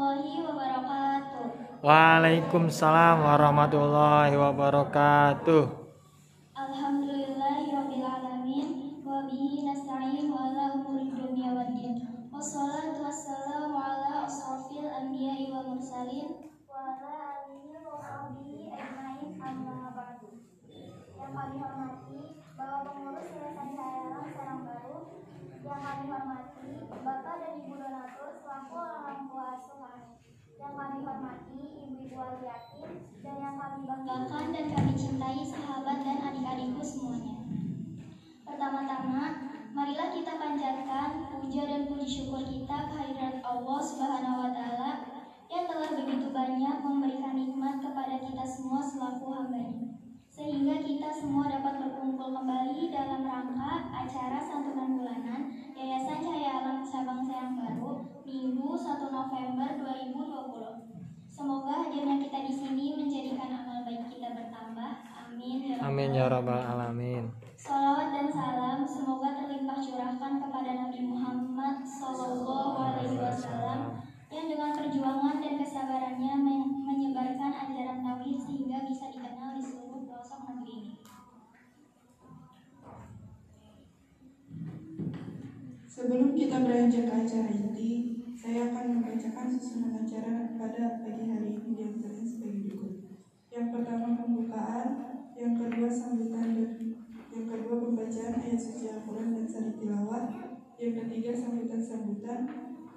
warahmatullahi wabarakatuh. Waalaikumsalam warahmatullahi wabarakatuh. Alhamdulillahirabbil alamin wa bihi nasta'in ala umuri dunya waddin. Wassalatu wassalamu ala asrofil anbiya'i wal mursalin wa ala alihi wa sahbihi ajmain, amma ba'du. Yang kami hormati Bapak Pengurus Yayasan Cahaya Alam Serang Baru, yang kami hormati Bapak dan Ibu donatur selaku orang tua asuhan, yang kami hormati Ibu-ibu wali yatim, dan yang kami banggakan dan kami cintai sahabat dan adik-adikku semuanya. Pertama-tama, marilah kita panjatkan puja dan puji syukur kita kehadirat Allah Subhanahu wa Ta'ala yang telah begitu banyak memberikan nikmat kepada kita semua selaku hamba-Nya, sehingga kita semua dapat berkumpul kembali dalam rangka acara santunan bulanan Yayasan Cahaya Alam Sabang Serang Baru Minggu 1 November 2020. Semoga hadirnya kita di sini menjadikan amal baik kita bertambah. Amin. Amin ya rabbal alamin. Salawat dan salam semoga terlimpah curahkan kepada Nabi Muhammad SAW yang dengan perjuangan dan kesabarannya menyebarkan ajaran tauhid sehingga bisa dikenal di seluruh pelosok negeri ini. Sebelum kita beranjak ke acara inti, saya akan membacakan susunan acara pada pagi hari ini diantaranya sebagai berikut. Yang pertama pembukaan, yang kedua sambutan, dan yang kedua pembacaan ayat suci Al-Quran dan sari tilawah, yang ketiga sambutan-sambutan,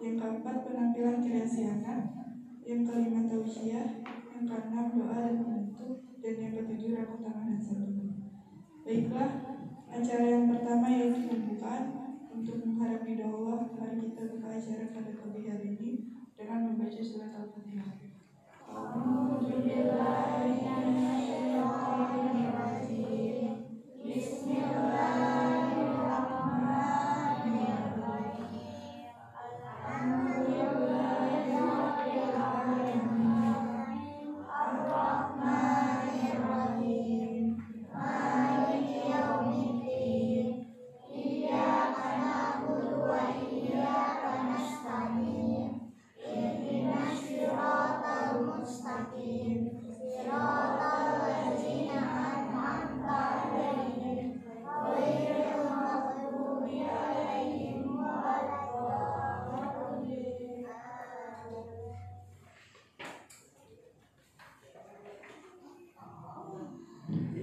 yang keempat penampilan kreasi anak, yang kelima tausiah, yang keenam doa dan penutup, dan yang ketujuh rapat tangan dan santunan. Baiklah, acara yang pertama yaitu pembukaan. Untuk mengharap ridha Allah, mari kita buka acara pada pagi hari ini dengan membaca surat Al-Fatihah.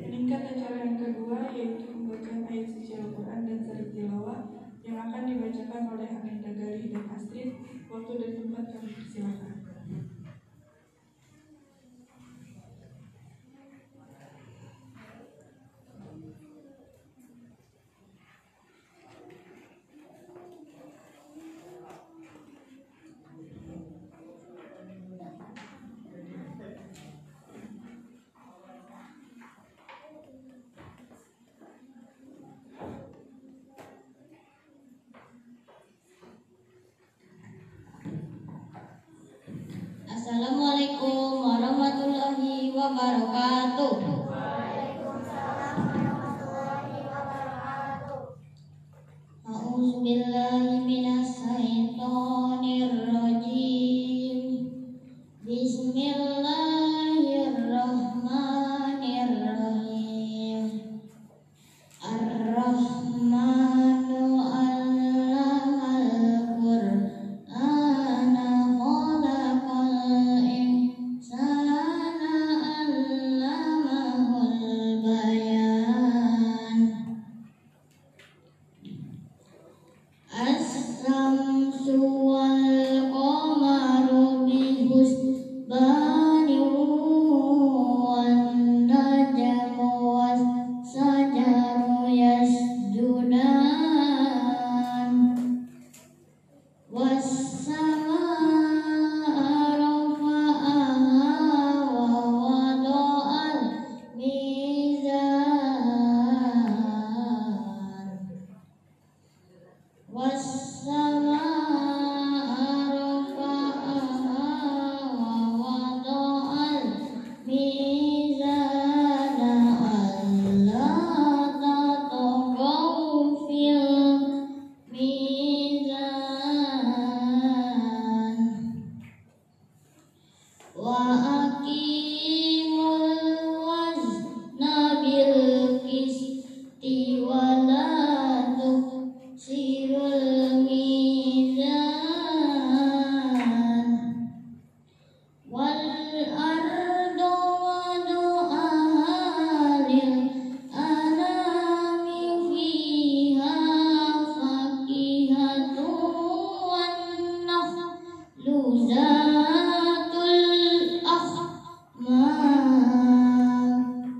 Meningkat acara yang kedua yaitu pembacaan ayat suci Al-Quran dan sari tilawah yang akan dibacakan oleh Aminda Gali dan Astrid. Waktu dan tempat kami persilakan. Assalamualaikum warahmatullahi wabarakatuh. Waalaikumsalam warahmatullahi wabarakatuh. A'udzubillahi minasyaitonir rajim. Bismillahirrahmanirrahim. Ar-Rahmanu 'allamal Qur'ana khalaqal insana 'allamahu wa aqimul wazna bil qisti wa la tuksirul mizan wal ardu wadu'aha lil anami fiha fakihatu wan nakhlu zatul akhmar.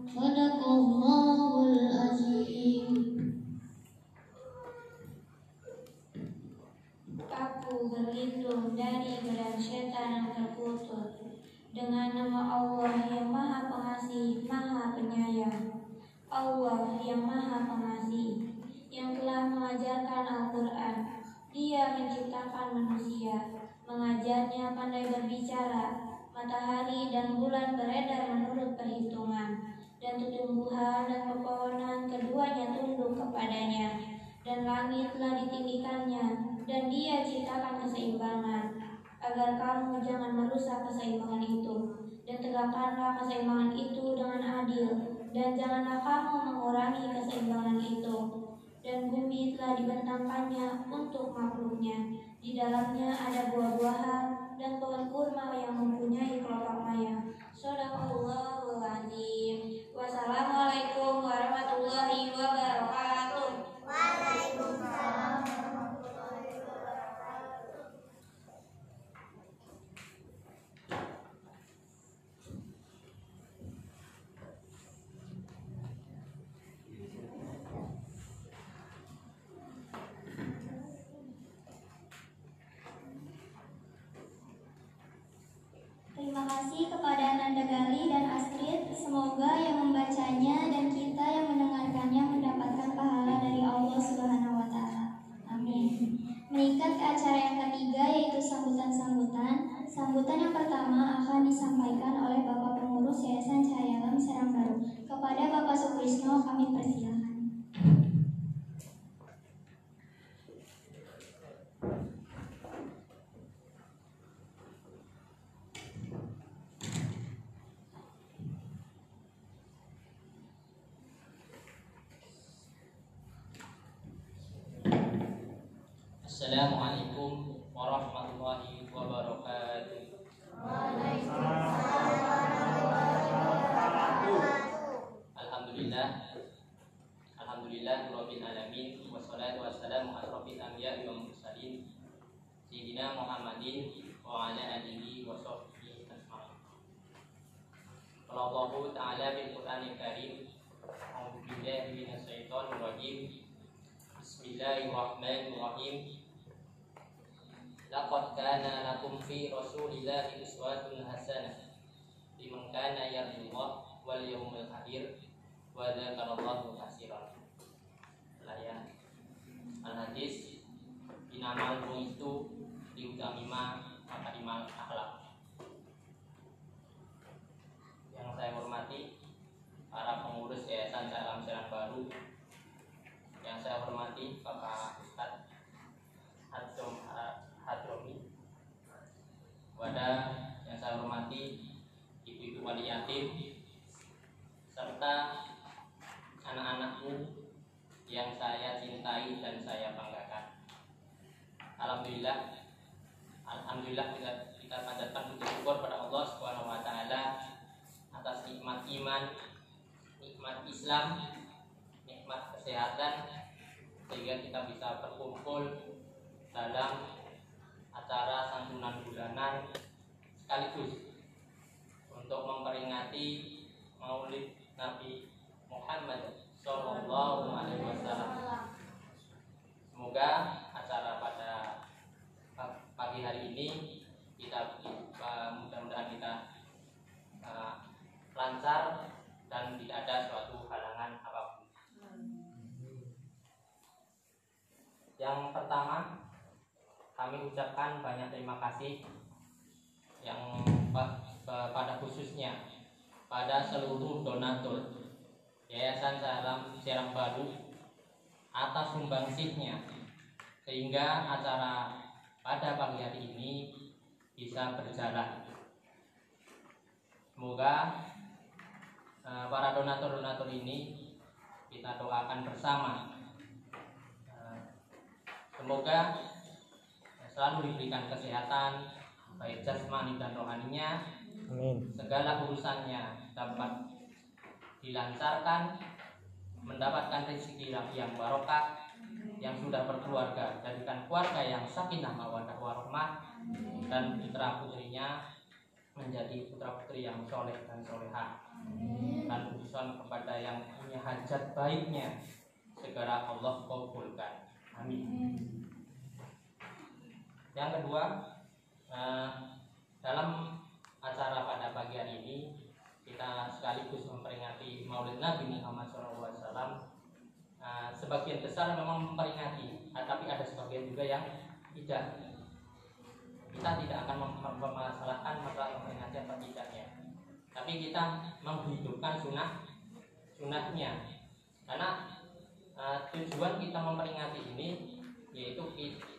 Sadaqallahul azim. Aku berlindung dari godaan setan yang terkutuk dengan nama Allah yang Maha Pengasih, Maha Penyayang. Allah yang Maha Pengasih, yang telah mengajarkan Al-Quran. Dia menciptakan manusia, mengajarnya pandai berbicara. Matahari dan bulan beredar menurut perhitungan, dan tumbuhan dan pepohonan keduanya tunduk kepadanya. Dan langit telah ditinggikannya, dan Dia ciptakan keseimbangan, agar kamu jangan merusak keseimbangan itu. Dan tegakkanlah keseimbangan itu dengan adil, dan janganlah kamu mengurangi keseimbangan itu. Dan bumi telah dibentangkannya untuk makhluknya. Di dalamnya ada buah-buahan dan pohon kurma yang mempunyai kelopak maya. Shadaqallahul azim. Wassalamualaikum warahmatullahi wabarakatuh. Terima kasih kepada Ananda Gali dan Astrid. Semoga yang membacanya dan kita yang mendengarkannya mendapatkan pahala dari Allah Subhanahu wa Ta'ala. Amin. Meningkat ke acara yang ketiga, yaitu sambutan-sambutan. Sambutan yang pertama akan disampaikan oleh Bapak Pengurus Yayasan Cahaya Alam Serang Baru. Kepada Bapak Sukrisno kami persilakan. Assalamualaikum warahmatullahi wabarakatuh. Alhamdulillah rabbil alamin, wassalatu wassalamu ala asrofil anbiya'i wal mursalin sayyidina Muhammadin wa ala alihi wa sahbihi ajma'in. Qala Allahu ta'ala bil Qur'anil Karim, a'udzu billahi minasy syaithanir rajim. Bismillahirrahmanirrahim. Laqad kana lakum fi Rasulillahi uswatun hasanah liman kana yarjullaha wal yawmal akhir wa dzakarallaha katsiran. Layan al-hadis inamal itu diutamima makarimal akhlak. Yang saya hormati para pengurus Yayasan Cahaya Alam Serang Baru, yang saya hormati Bapak Ustadz Hadromi, wadah yang saya hormati ibu-ibu wali yatim, serta anak-anakku yang saya cintai dan saya banggakan. Alhamdulillah kita panjatkan puji syukur pada Allah Subhanahu wa Ta'ala atas nikmat iman, nikmat Islam, nikmat kesehatan, sehingga kita bisa berkumpul dalam acara santunan bulanan sekaligus untuk memperingati Maulid Nabi Muhammad Sallallahu Alaihi Wasallam. Semoga acara pada pagi hari ini kita mudah-mudahan kita lancar dan tidak ada suatu halangan apapun. Yang pertama, kami ucapkan banyak terima kasih yang pada khususnya pada seluruh donatur Yayasan Cahaya Alam Serang Baru atas sumbangsihnya, sehingga acara pada pagi hari ini bisa berjalan. Semoga para donatur-donatur ini kita doakan bersama. Semoga selalu diberikan kesehatan baik jasmani dan rohaninya. Amin. Segala urusannya dapat dilancarkan, mendapatkan rezeki yang barokah. Yang sudah berkeluarga, jadikan keluarga yang sakinah mawaddah warahmah, dan putra putrinya menjadi putra putri yang soleh dan solehah, dan urusan kepada yang punya hajat baiknya segera Allah kabulkan. Amin. Yang kedua, dalam acara pada pagi hari ini kita sekaligus memperingati Maulid Nabi Muhammad SAW. Sebagian besar memang memperingati, tapi ada sebagian juga yang tidak. Kita tidak akan mempermasalahkan masalah memperingati atau tidaknya, tapi kita menghidupkan sunahnya. Karena tujuan kita memperingati ini yaitu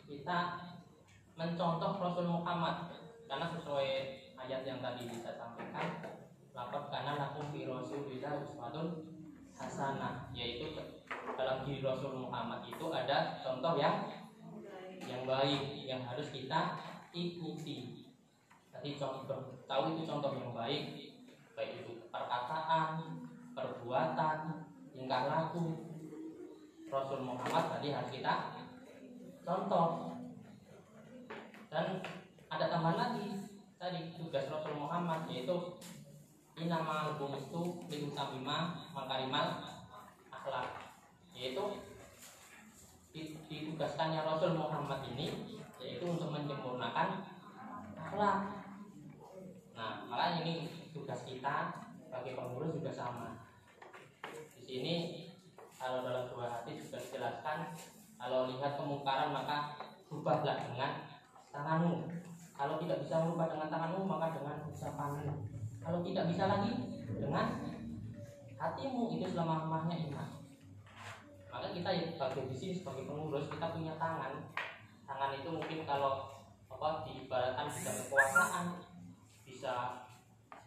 kita mencontoh Rasul Muhammad. Karena sesuai ayat yang tadi bisa sampaikan, laqad kana lakum fi Rasulillah uswatun hasanah, yaitu dalam diri Rasul Muhammad itu ada contoh yang baik yang harus kita ikuti. Tadi contoh, tahu itu contoh yang baik itu perkataan, perbuatan, tingkah laku. Rasul Muhammad tadi harus kita contoh. Dan ada tambahan lagi tadi tugas Rasul Muhammad, yaitu innamal bu'itsu liutamima makarimal akhlak, yaitu ditugaskannya Rasul Muhammad ini yaitu untuk menyempurnakan akhlak. Nah, makanya ini tugas kita bagi pengurus juga sama. Di sini kalau dalam dua hadis juga dijelaskan, kalau lihat kemungkaran maka rubahlah dengan tanganmu. Kalau tidak bisa merubah dengan tanganmu maka dengan ucapanmu. Kalau tidak bisa lagi dengan hatimu, itu selama-lamanya iman. Maka kita ya sebagai di sini sebagai pengurus kita punya tangan. Tangan itu mungkin kalau diibaratkan bisa kekuasaan, bisa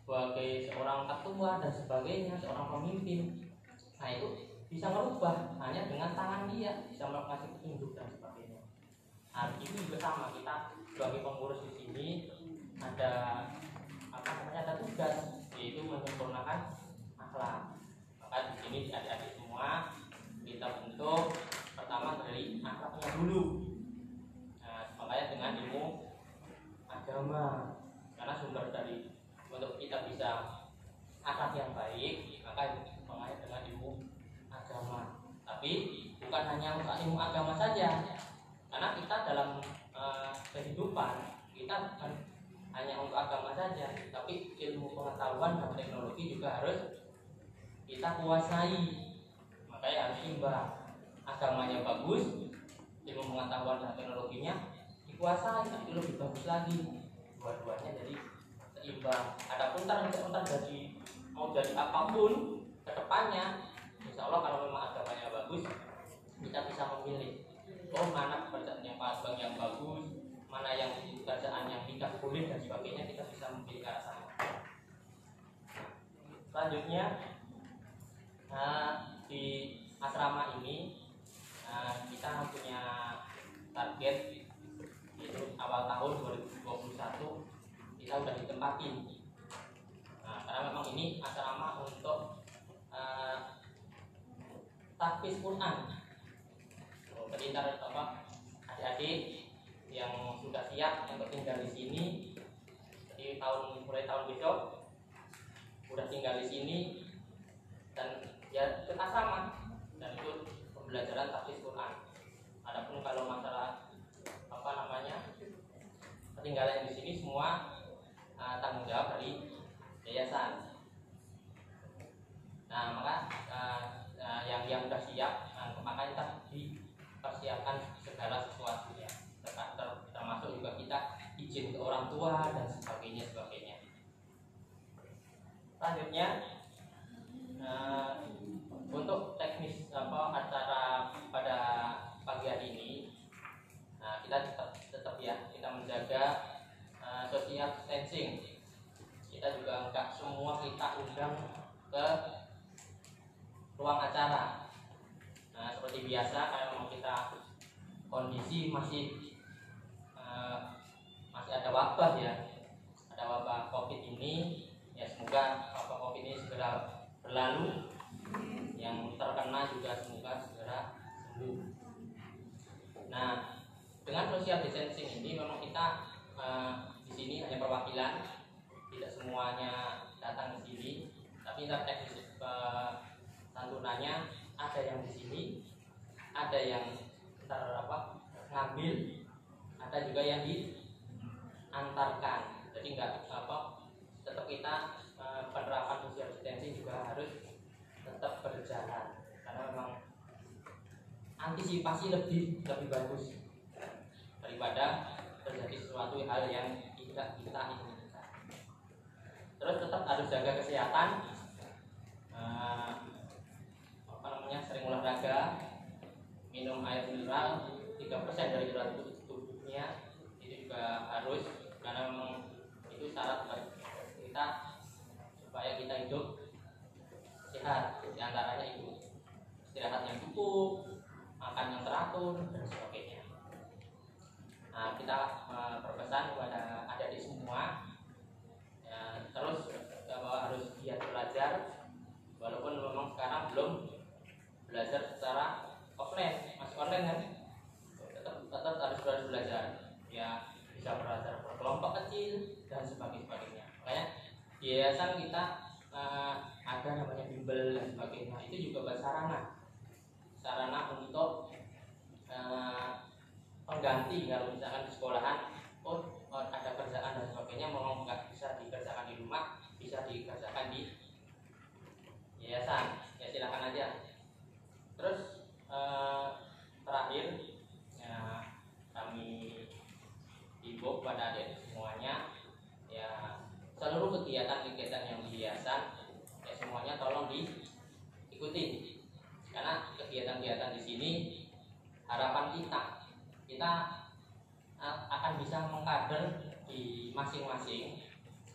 sebagai seorang ketua dan sebagainya, seorang pemimpin. Nah itu bisa merubah hanya dengan tangan dia, bisa melakukan petunjuk dan sebagainya. Nah itu juga sama, kita sebagai pengurus di sini ada ada tugas, yaitu menyempurnakan akhlak. Maka di sini adik-adik semua kita bentuk pertama dari akhlaknya dulu. Nah, makanya dengan ilmu agama, karena sumber dari untuk kita bisa akhlak yang baik, maka makanya dengan ilmu agama. Tapi bukan hanya ilmu agama saja, karena kita dalam kehidupan kita bukan hanya untuk agama saja, tapi ilmu pengetahuan dan teknologi juga harus kita kuasai. Makanya harus imbang, agamanya bagus, ilmu pengetahuan dan teknologinya dikuasai, itu lebih bagus lagi. Dua-duanya jadi seimbang. Adapun ntar jadi mau jadi apapun kedepannya, insya Allah kalau memang agamanya bagus, kita bisa memilih mana pekerjaan yang bagus, mana yang pekerjaan yang tidak boleh dan sebagainya, kita bisa memilih ke arah sana. Selanjutnya di asrama ini kita punya target, yaitu awal tahun 2021 kita sudah ditempatin. Karena memang ini asrama untuk tahfiz Quran. Jadi adik-adik yang sudah siap untuk tinggal di sini, jadi mulai tahun besok udah tinggal di sini dan ya ikut asrama, dan itu pembelajaran tahfiz Quran. Adapun kalau masalah ketinggalan di sini semua tanggung jawab dari yayasan. Nah maka yang sudah siap, maka kita dipersiapkan segala sesuatunya, termasuk juga kita izin ke orang tua dan sebagainya. Selanjutnya untuk teknis acara pada pagi hari ini, kita tetap ya kita menjaga social distancing. kita juga enggak semua kita undang ke ruang acara. Nah, seperti biasa kalau kita kondisi masih ada wabah ya, ada wabah COVID ini, ya semoga wabah COVID ini segera berlalu, yang terkena juga semoga segera sembuh. Nah, dengan social distancing ini memang kita di sini hanya perwakilan, tidak semuanya datang ke sini, tapi teknis santunannya ada yang di sini, ada yang ngambil, ada juga yang diantarkan. Jadi tetap kita penerapan social distancing juga harus tetap berjalan, karena memang antisipasi lebih bagus daripada terjadi sesuatu hal yang tidak kita inginkan. Terus tetap harus jaga kesehatan, sering olahraga, minum air mineral 3% dari berat tubuhnya, itu juga harus, karena memang itu syarat kita supaya kita hidup sehat. Di antaranya itu istirahat yang cukup, makan yang teratur, dan sebagainya. Nah, kita berpesan kepada adik-adik semua ya, terus bahwa harus giat belajar, walaupun memang sekarang belum belajar secara offline, masih online kan, tetap harus belajar ya, bisa belajar berkelompok kecil dan sebagainya. Makanya di yayasan kita ada namanya bimbel dan sebagainya, itu juga sarana untuk pengganti kalau misalkan di sekolahan ada kerjaan dan sebagainya, mau nggak bisa dikerjakan di rumah, bisa dikerjakan di yayasan, ya silakan aja. Terus terakhir ya, kami himbau kepada adik semuanya ya, seluruh kegiatan-kegiatan yang di yayasan ya semuanya tolong diikuti, karena kegiatan-kegiatan di sini harapan kita akan bisa mengkader di masing-masing,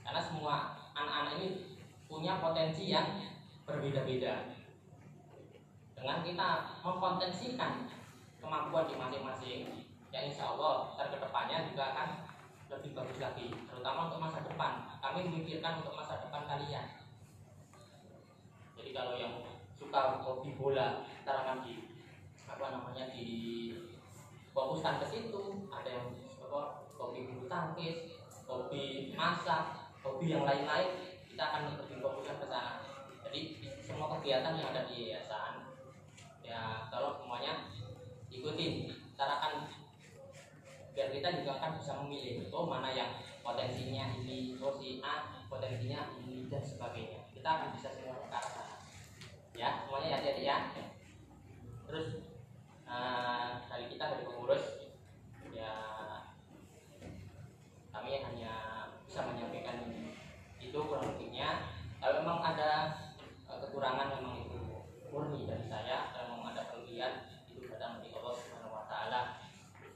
karena semua anak-anak ini punya potensi yang berbeda-beda. Dengan kita mempotensikan kemampuan di masing-masing, ya insya Allah kedepannya juga akan lebih bagus lagi, terutama untuk masa depan. Kami memikirkan untuk masa depan kalian. Jadi kalau yang suka hobi bola, kita akan fokuskan ke situ. Ada yang hobi bulu tangkis, hobi masak, hobi yang lain-lain, kita akan lebih fokuskan ke sana. Jadi semua kegiatan yang ada di yayasan ya tolong semuanya ikutin, cara biar kita juga akan bisa memilih mana yang potensinya ini, si A potensinya ini dan sebagainya. Kita akan bisa semuanya ke arah sana ya, semuanya hati-hati ya. Terus dari pengurus ya, kami hanya bisa menyampaikan itu kurang lebihnya. Kalau memang ada kekurangan, memang itu murni dari saya. Kalau memang ada kelebihan, itu datang dari Allah Subhanahu wa taala.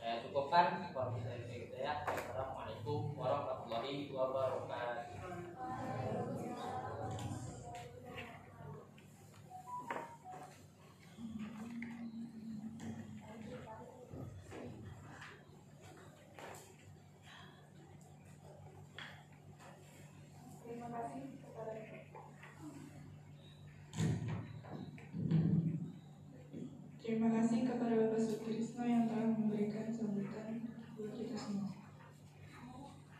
Saya cukupkan. Assalamualaikum warahmatullahi wabarakatuh. Terima kasih kepada Bapak Sutrisno yang telah memberikan sambutan buat kita semua.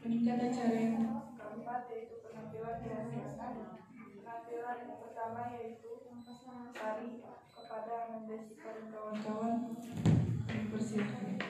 Meningkat acara yang keempat yaitu penampilan dihasilkan. Penampilan yang pertama yaitu tari kepada Mendesika dan kawan-kawan, dipersilakan.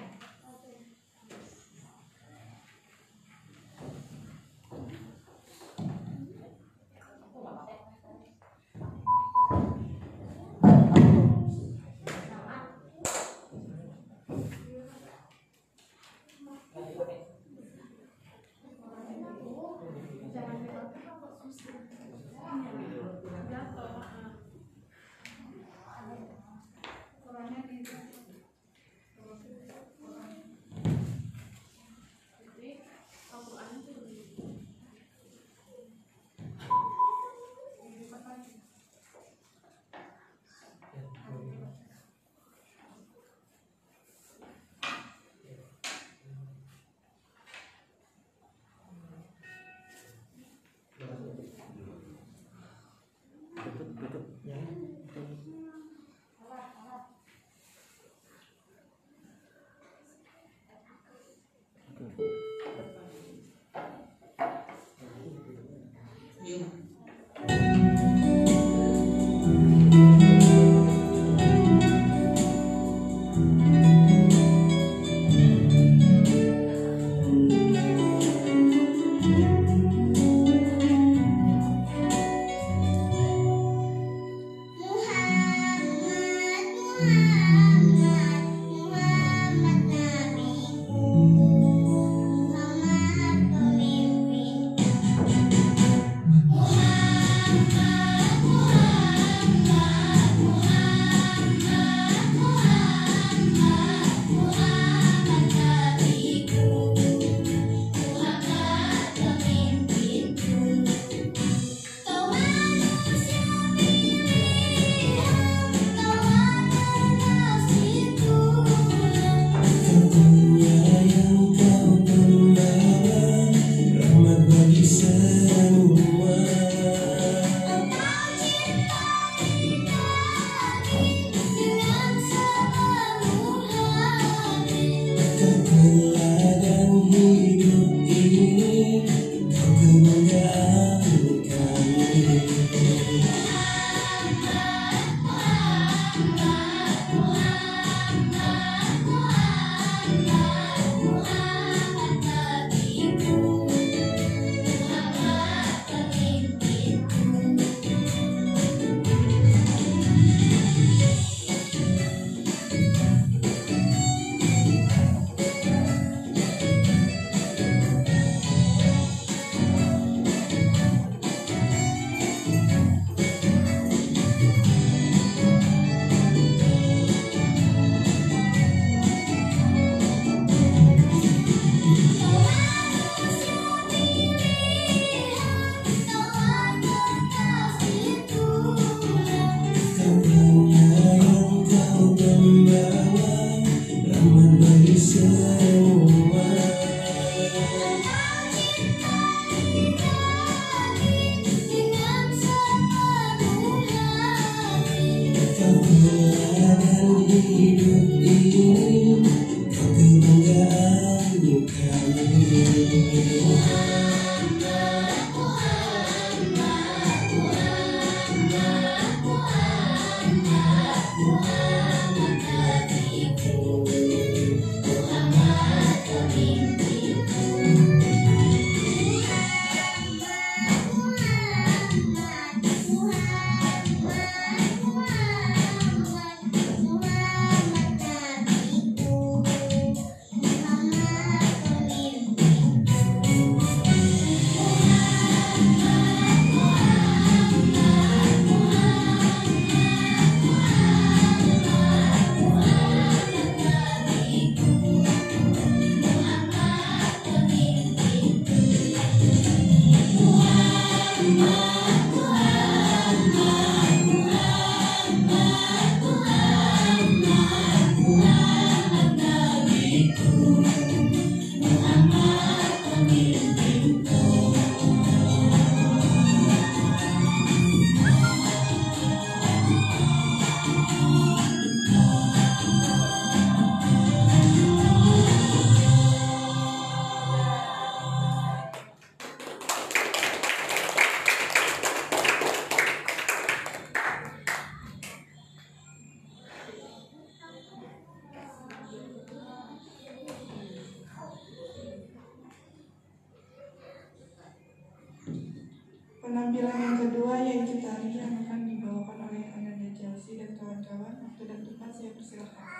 Penampilan yang kedua yaitu tari yang akan dibawakan oleh Ananda Chelsea dan kawan-kawan. Waktu dan tempat saya persilahkan.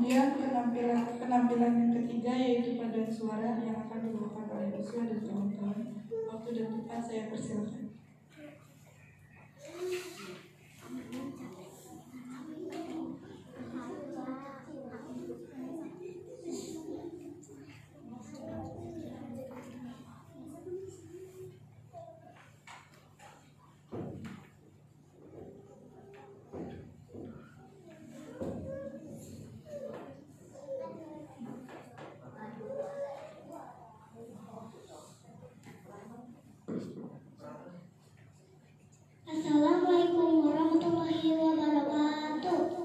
Kemudian penampilan yang ketiga yaitu paduan suara yang akan dibawakan oleh Joshua dan kawan-kawan. Waktu dan tempat saya persilakan. Assalamualaikum warahmatullahi wabarakatuh.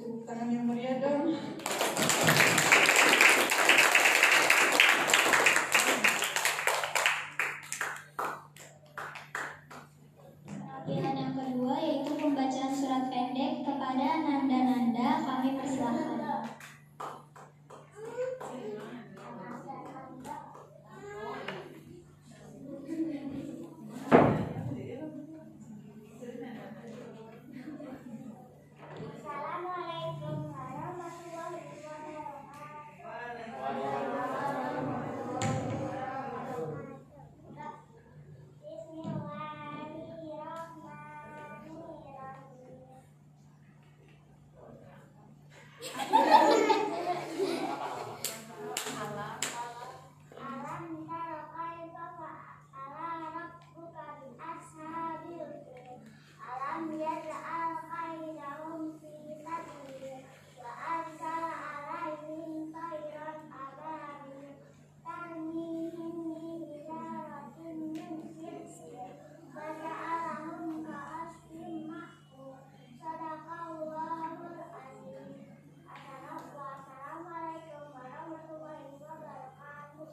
Tepuk tangan yang meriah dong. Penampilan yang kedua yaitu pembacaan surat pendek kepada nanda-nanda. Kami persilahkan. Assalamualaikum warahmatullahi wabarakatuh. Alam tara kaifa fa'ala rabbuka bi ashabil fil. Alam yaj'al kaidahum fi tadlil wa arsala 'alaihim tayran ababil tarmihim bi hijaratin min sijil wa ja'alahum ka'asfin ma'kul. Shadaqallahul azim. Assalamualaikum warahmatullahi wabarakatuh.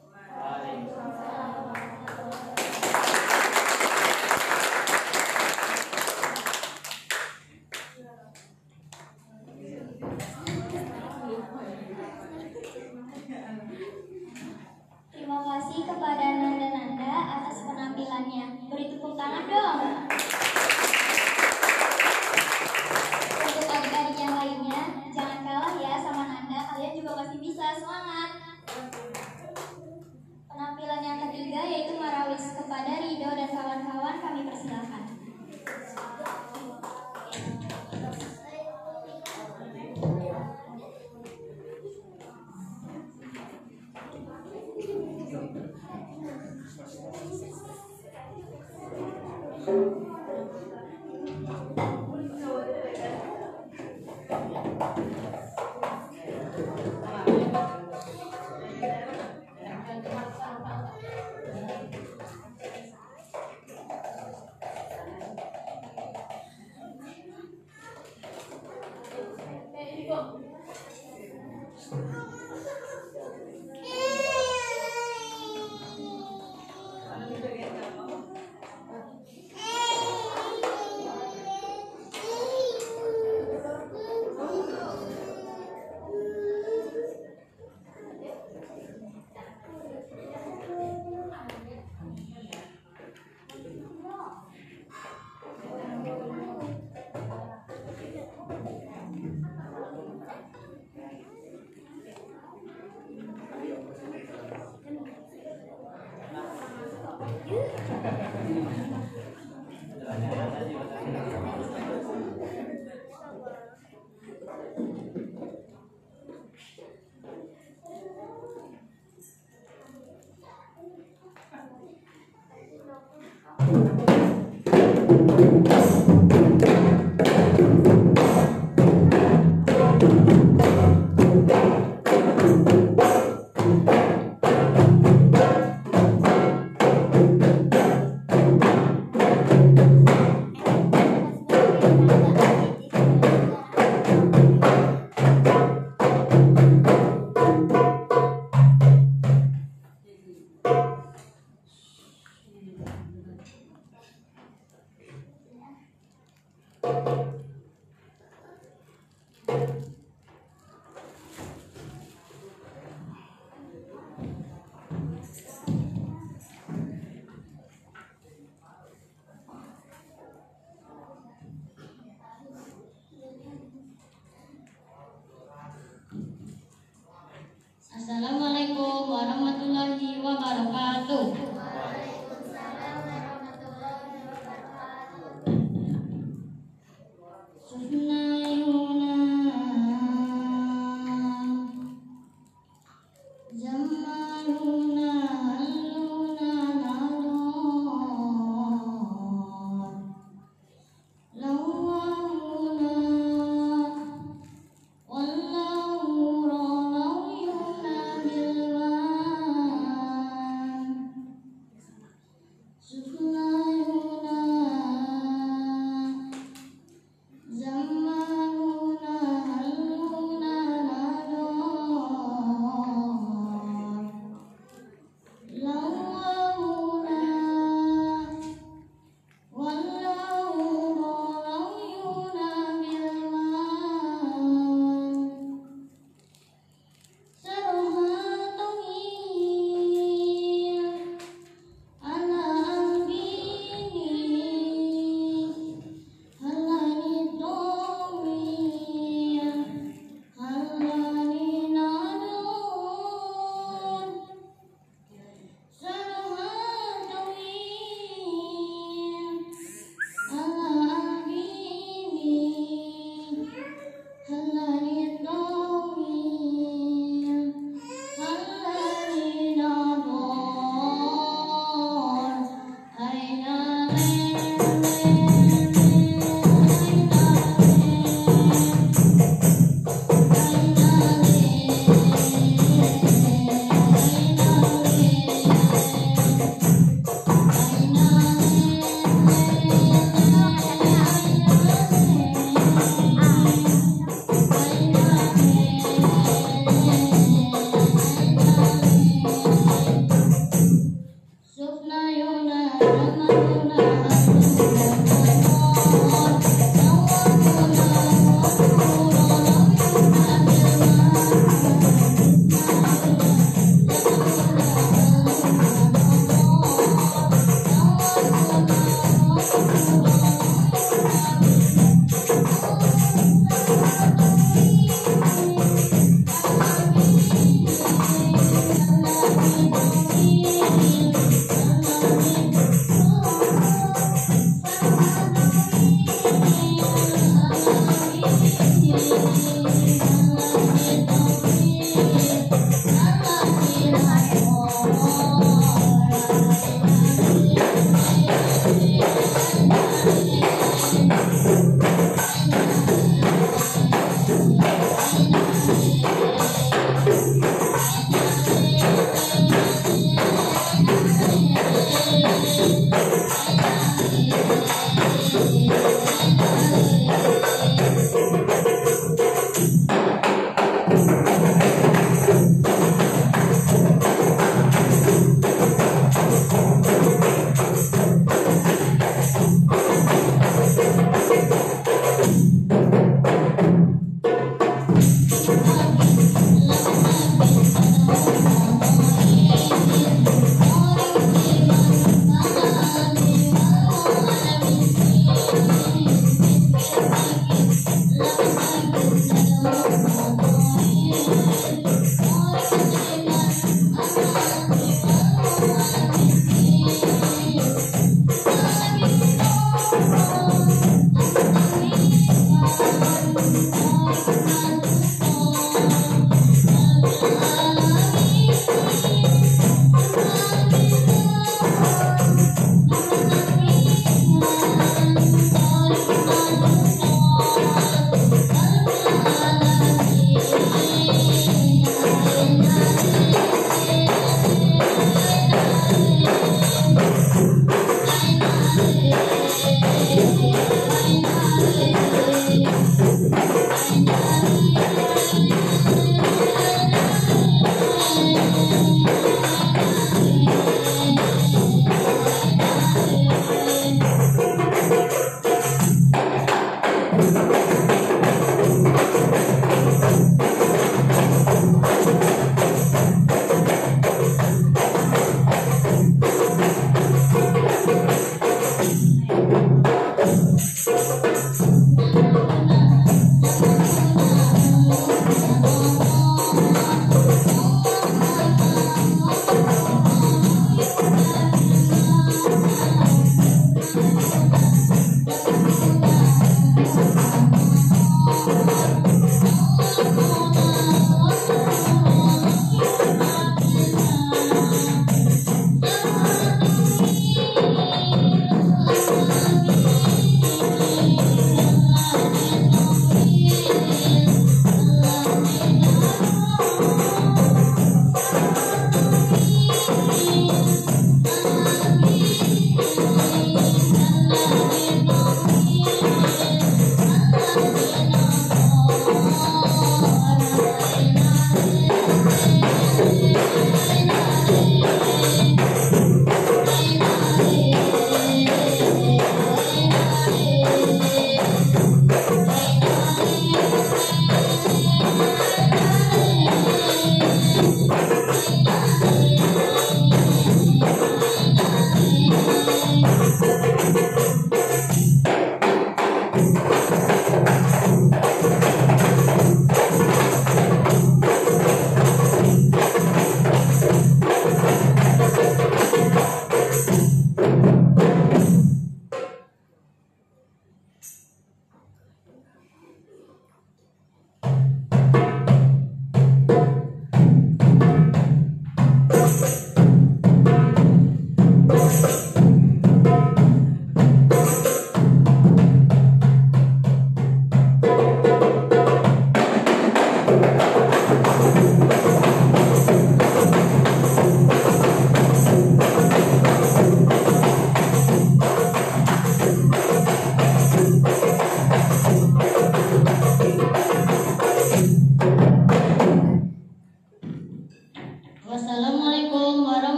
Terima kasih kepada nanda-nanda atas penampilannya. Beri tepuk tangan dong. Untuk adik-adik yang lainnya, jangan kalah ya sama nanda. Kalian juga masih bisa, semangat. Penampilan yang ketiga yaitu marawis kepada Ridho dan kawan-kawan. Kami persilahkan.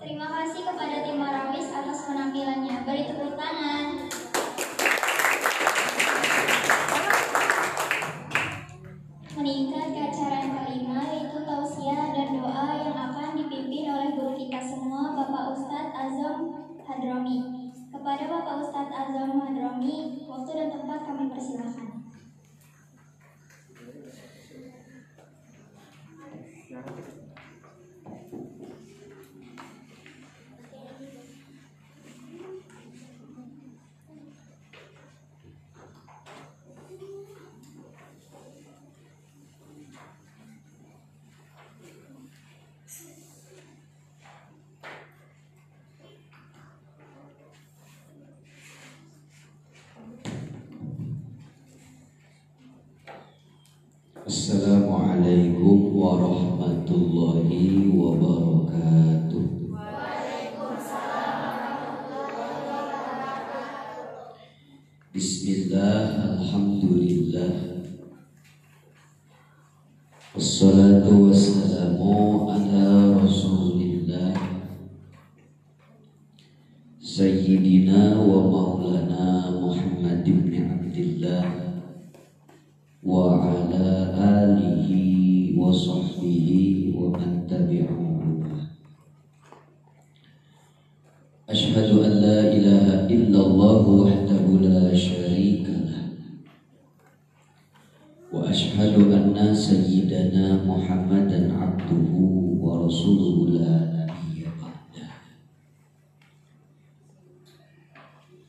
Terima kasih kepada tim Marawis atas penampilannya. Beri tepuk tangan. Meningkat ke acara yang kelima, yaitu tausiah dan doa yang akan dipimpin oleh guru kita semua, Bapak Ustadz Azam Hadromi. Kepada Bapak Ustadz Azam Hadromi, waktu dan tempat kami persilahkan. Assalamualaikum warahmatullahi wabarakatuh. Bismillah, alhamdulillah, wassalatu wassalamu ala rasulillah Sayyidina wa maulana Muhammad ibn Abdillah wa ala alihi wa sahbihi wa man tabi'ahum. Ashhadu an la ilaha illallah wahdahu la syarika lah wa ashhadu anna sayyidana Muhammadan abduhu wa rasuluhu la nabiyya ba'dah.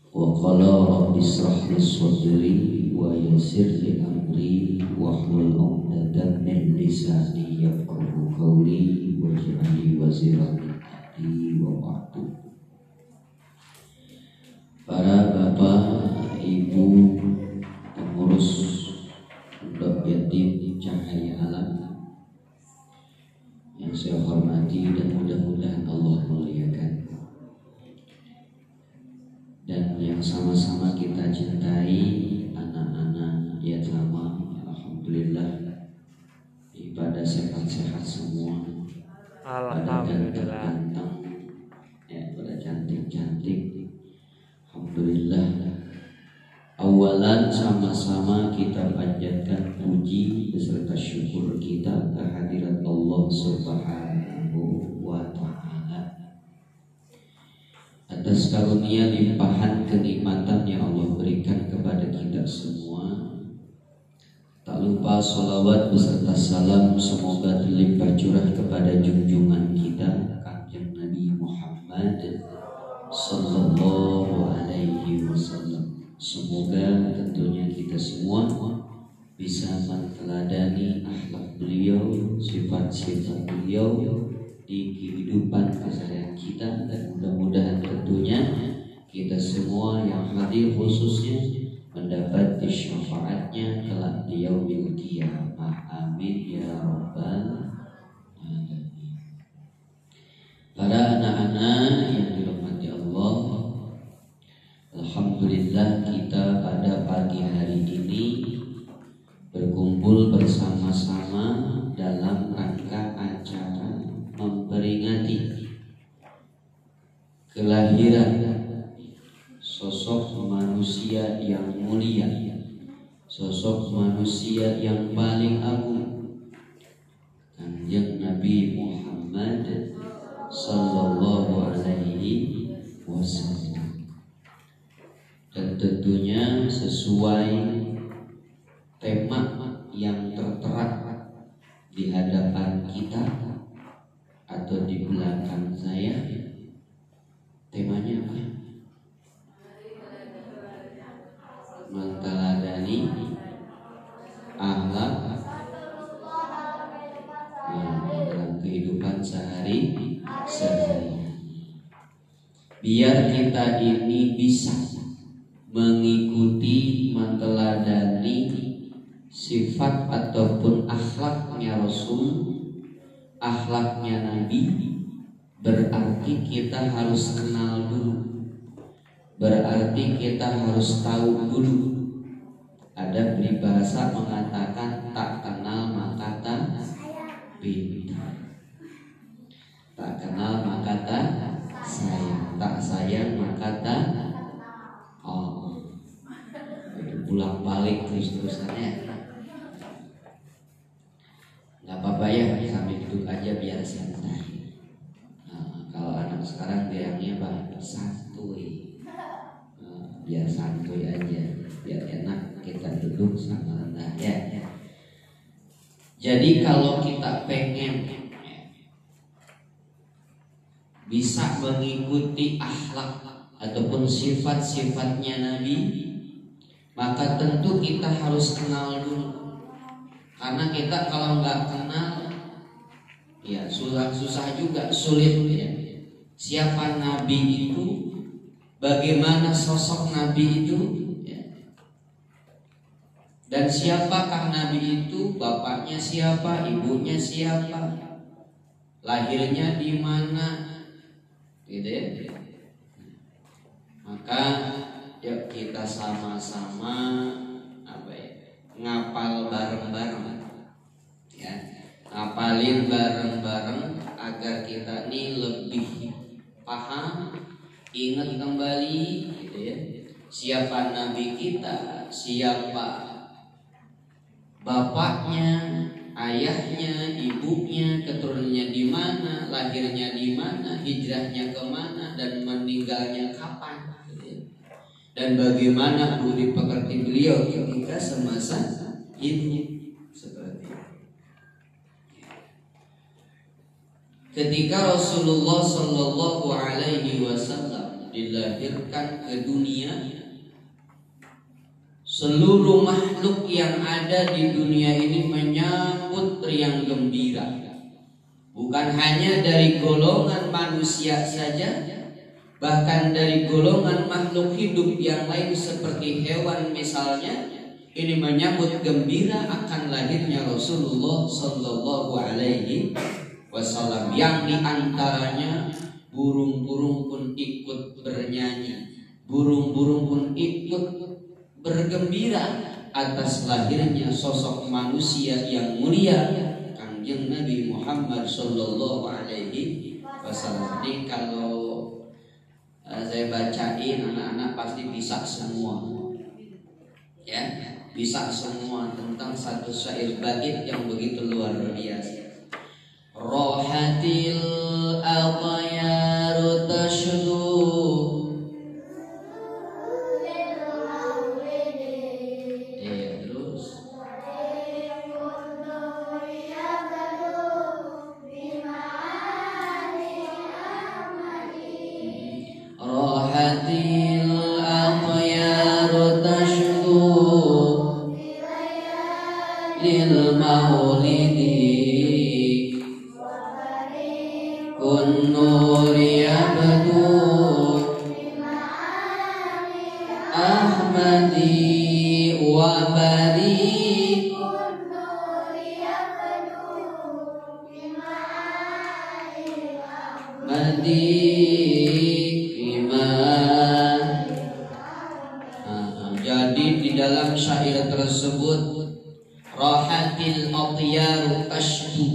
Wa qala rabbi israh li sadri wa yassir li amri wahlul 'uqdatam min lisani yafqahu qawli waj'al li waziran min ahli wa ba'du. Para bapak, ibu, pengurus Pondok Yatim Cahaya Alam yang saya hormati dan mudah-mudahan Allah muliakan, dan yang sama-sama kita cintai, anak-anak yatama, alhamdulillah pada sehat-sehat semua, pada ganteng-ganteng, pada cantik-cantik, alhamdulillah. Awalan sama-sama kita panjatkan puji beserta syukur kita kehadirat Allah Subhanahu wa ta'ala atas karunia limpahan kenikmatan yang Allah berikan kepada kita semua. Tak lupa sholawat beserta salam semoga terlimpah curah kepada junjungan kita Kanjeng Nabi Muhammad sallallahu alaihi wasallam. Semoga tentunya kita semua bisa menteladani akhlak beliau, sifat-sifat beliau di kehidupan keseharian kita, dan mudah-mudahan tentunya kita semua yang hadir khususnya mendapat syafaatnya kelak di yaumil qiyamah. Amin ya rabbal alamin. Para anak-anak yang dirahmati Allah, alhamdulillah kita pada pagi hari ini berkumpul bersama-sama dalam rangka acara memperingati kelahiran sosok manusia yang mulia, sosok manusia yang paling agung, Kanjeng Nabi Muhammad sallallahu alaihi wasallam. Dan tentunya sesuai tema yang tertera di hadapan kita atau di belakang saya, temanya apa? Menteladani akhlak dalam kehidupan sehari-hari. Biar kita ini bisa mengikuti, menteladani sifat ataupun akhlaknya Rasul, akhlaknya Nabi, berarti kita harus kenal dulu, berarti kita harus tahu dulu. Ada peribahasa mengatakan tak kenal maka tak pintar, tak kenal maka tak sayang, tak sayang maka tak pulang balik terus-terusannya. Gak apa-apa ya, sambil duduk aja biar santai. Kalau anak sekarang bilangnya santuy, biar santuy aja, biar enak kita duduk sama rendah ya. Jadi kalau kita pengen bisa mengikuti akhlak ataupun sifat-sifatnya Nabi, maka tentu kita harus kenal dulu. Karena kita kalau nggak kenal, ya susah juga, sulit ya. Siapa Nabi itu, bagaimana sosok Nabi itu ya. Dan siapakah Nabi itu? Bapaknya siapa? Ibunya siapa? Lahirnya di mana? Gitu ya. Maka yuk kita sama-sama ngapal bareng-bareng. Ya, ngapalin bareng-bareng agar kita ini lebih paham, ingat kembali gitu ya. Siapa Nabi kita? Siapa bapaknya, ayahnya, ibunya, keturunannya di mana, lahirnya di mana, hijrahnya kemana, dan meninggalnya kapan, dan bagaimana budi pekerti beliau ketika semasa hidup. Seperti itu. Ketika Rasulullah Shallallahu Alaihi Wasallam dilahirkan ke dunia, seluruh makhluk yang ada di dunia ini menyambut riang gembira. Bukan hanya dari golongan manusia saja, bahkan dari golongan makhluk hidup yang lain seperti hewan misalnya, ini menyambut gembira akan lahirnya Rasulullah Sallallahu Alaihi Wasallam, yang diantaranya burung-burung pun ikut bernyanyi, burung-burung pun ikut bergembira atas lahirnya sosok manusia yang mulia, Kangjeng Nabi Muhammad Sallallahu Alaihi Wasallam. Ini kalau saya bacain, anak-anak pasti bisa semua, ya, bisa semua tentang satu syair bait yang begitu luar biasa. Rohatil aqyaru tashdu Jadi di dalam syair tersebut, Rahatil aqyaru tashdu,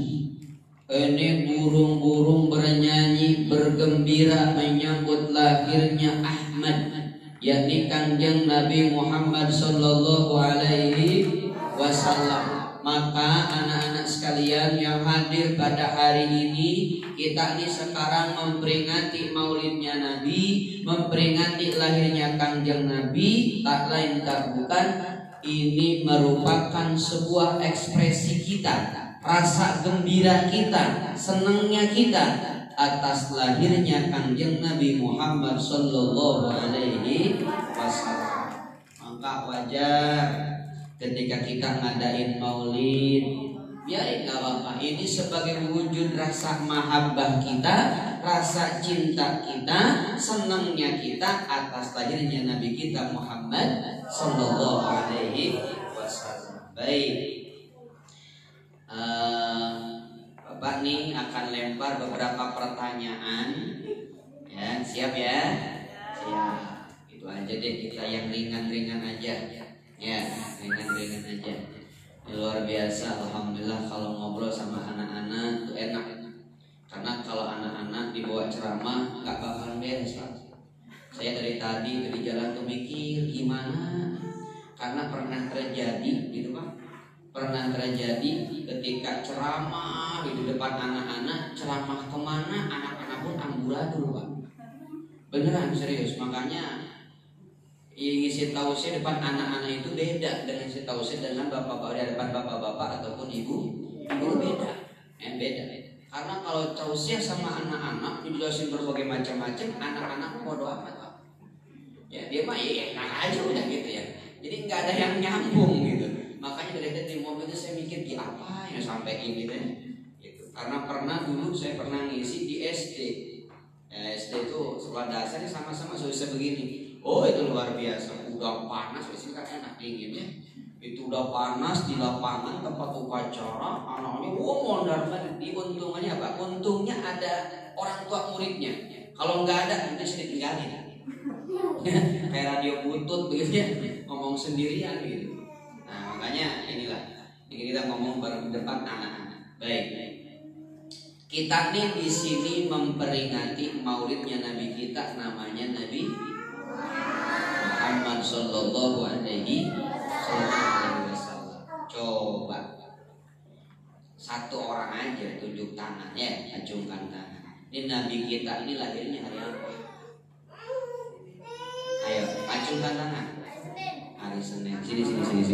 ini burung-burung bernyanyi bergembira menyambut lahirnya Ahmad, yakni Kangjeng Nabi Muhammad Sallallahu Alaihi Wasallam. Maka anak-anak sekalian yang hadir pada hari ini, kita ini sekarang memperingati maulidnya Nabi, memperingati lahirnya Kangjeng Nabi, tak lain tak bukan, ini merupakan sebuah ekspresi kita, rasa gembira kita, senangnya kita atas lahirnya Kangjeng Nabi Muhammad Sallallahu Alaihi Wasallam. Maka wajar ketika kita ngadain maulid, ya nggak apa-apa. Ini sebagai wujud rasa mahabbah kita, rasa cinta kita, senangnya kita atas lahirnya Nabi kita Muhammad Sallallahu Alaihi Wasallam. Baik, Bapak nih akan lempar beberapa pertanyaan. Ya, siap ya? Siap. Itu aja deh, kita yang ringan-ringan aja. Ya, ringan-ringan aja. Luar biasa, alhamdulillah kalau ngobrol sama anak-anak itu enak. Karena kalau anak-anak dibawa ceramah nggak bakalan beres, Pak. Saya dari tadi di jalan tuh mikir gimana, karena pernah terjadi gitu, Pak. Pernah terjadi ketika ceramah di depan anak-anak, ceramah kemana anak-anak pun amburadul, Pak. Beneran serius, makanya ngisi tausiah depan anak-anak itu beda dengan ngisi tausiah dengan bapak-bapak di depan bapak-bapak ataupun ibu beda, beda. Karena kalau tausiah sama anak-anak dijelasin berbagai macam-macam, anak-anak bodo amat, Pak. Ya dia mah ya enak aja udah gitu ya. Jadi nggak ada yang nyambung gitu. Makanya dari tadi mobil itu saya mikir di apa yang sampai ini deh. Gitu. Karena pernah dulu saya pernah ngisi di SD. Ya, SD itu sekolah dasarnya sama-sama susah begini. Oh itu luar biasa, udah panas, di sini kan enak dingin ya. Itu udah panas di lapangan tempat upacara, anaknya mondar mandir. Untungannya apa? Untungnya ada orang tua muridnya. Kalau nggak ada nanti sedikit tinggalin. Kayak radio butut begitu ya, ngomong sendirian gitu. Nah makanya inilah ini kita ngomong bareng di depan anak-anak. Baik. Kita nih di sini memperingati maulidnya Nabi kita, namanya Nabi Muhammad Sallallahu Alaihi Wasallam. Coba satu orang aja tunjuk tangan ya, acungkan tangan. Ini Nabi kita ini lahirnya hari apa? Ayo, acungkan tangan. Hari Senin. Sini. Hari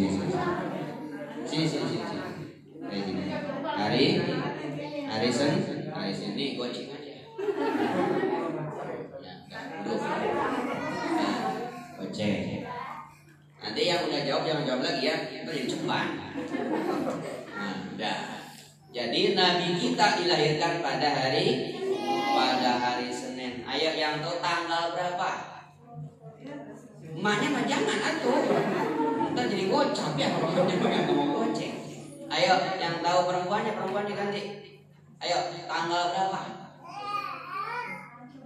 Senin. Nih goceng aja. Ya, duduk. Nah, goceng. Nanti yang udah jawab jangan jawab lagi ya, itu jadi cepat. Nah, udah. Jadi Nabi kita dilahirkan pada hari Senin. Ayo yang tahu tanggal berapa? Emaknya mah jangan atuh. Ntar jadi gocap ya kalau nggak mau goceng. Ayo yang tahu perempuannya ganti. Ayo tanggal berapa?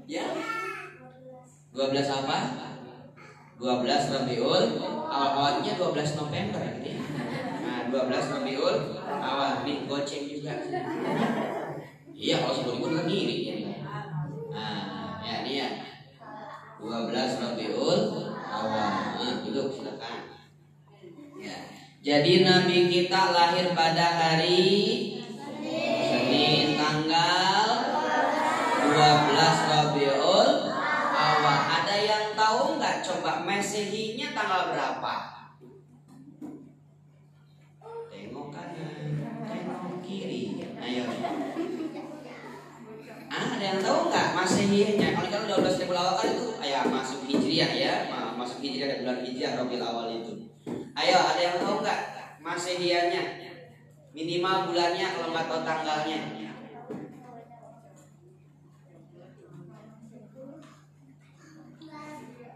Ya. 12 apa? 12 Rabiul awalnya 12 November gitu ya. Nah, 12 Rabiul awal nih goceng juga. Iya kalau 10.000 kan ngiri ya. Nah, ya ini ya. 12 Rabiul awal. Nah, duduk silakan. Ya. Jadi Nabi kita lahir pada hari Senin tanggal 12 Rabiul awal. Ada yang tahu nggak? Coba Masehinya tanggal berapa? Tengok kanan, tengok kiri. Ayo. Ada yang tahu nggak Masehinya? Kalau kan 12 Rabiul awal kan itu masuk Hijriah ya, masuk Hijriah ada bulan Hijriah Rabiul awal itu. Ayo, ada yang tahu nggak Masehiannya? Minimal bulannya kalau nggak tahu tanggalnya.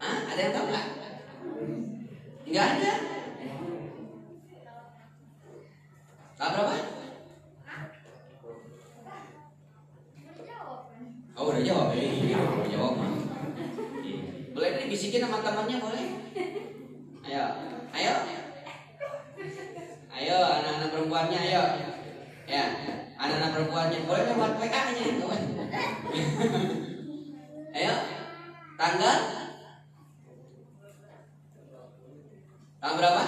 Ada yang tahu nggak? Nggak ada. Tahu berapa? Oh udah jawab ya? Iya, udah jawab mah. Boleh nih bisikin sama temannya boleh? Ayo anak-anak perempuannya ayo. Ya, anak-anak perempuannya boleh lewat WA-nya kawan. Ayo. Tanggal berapa?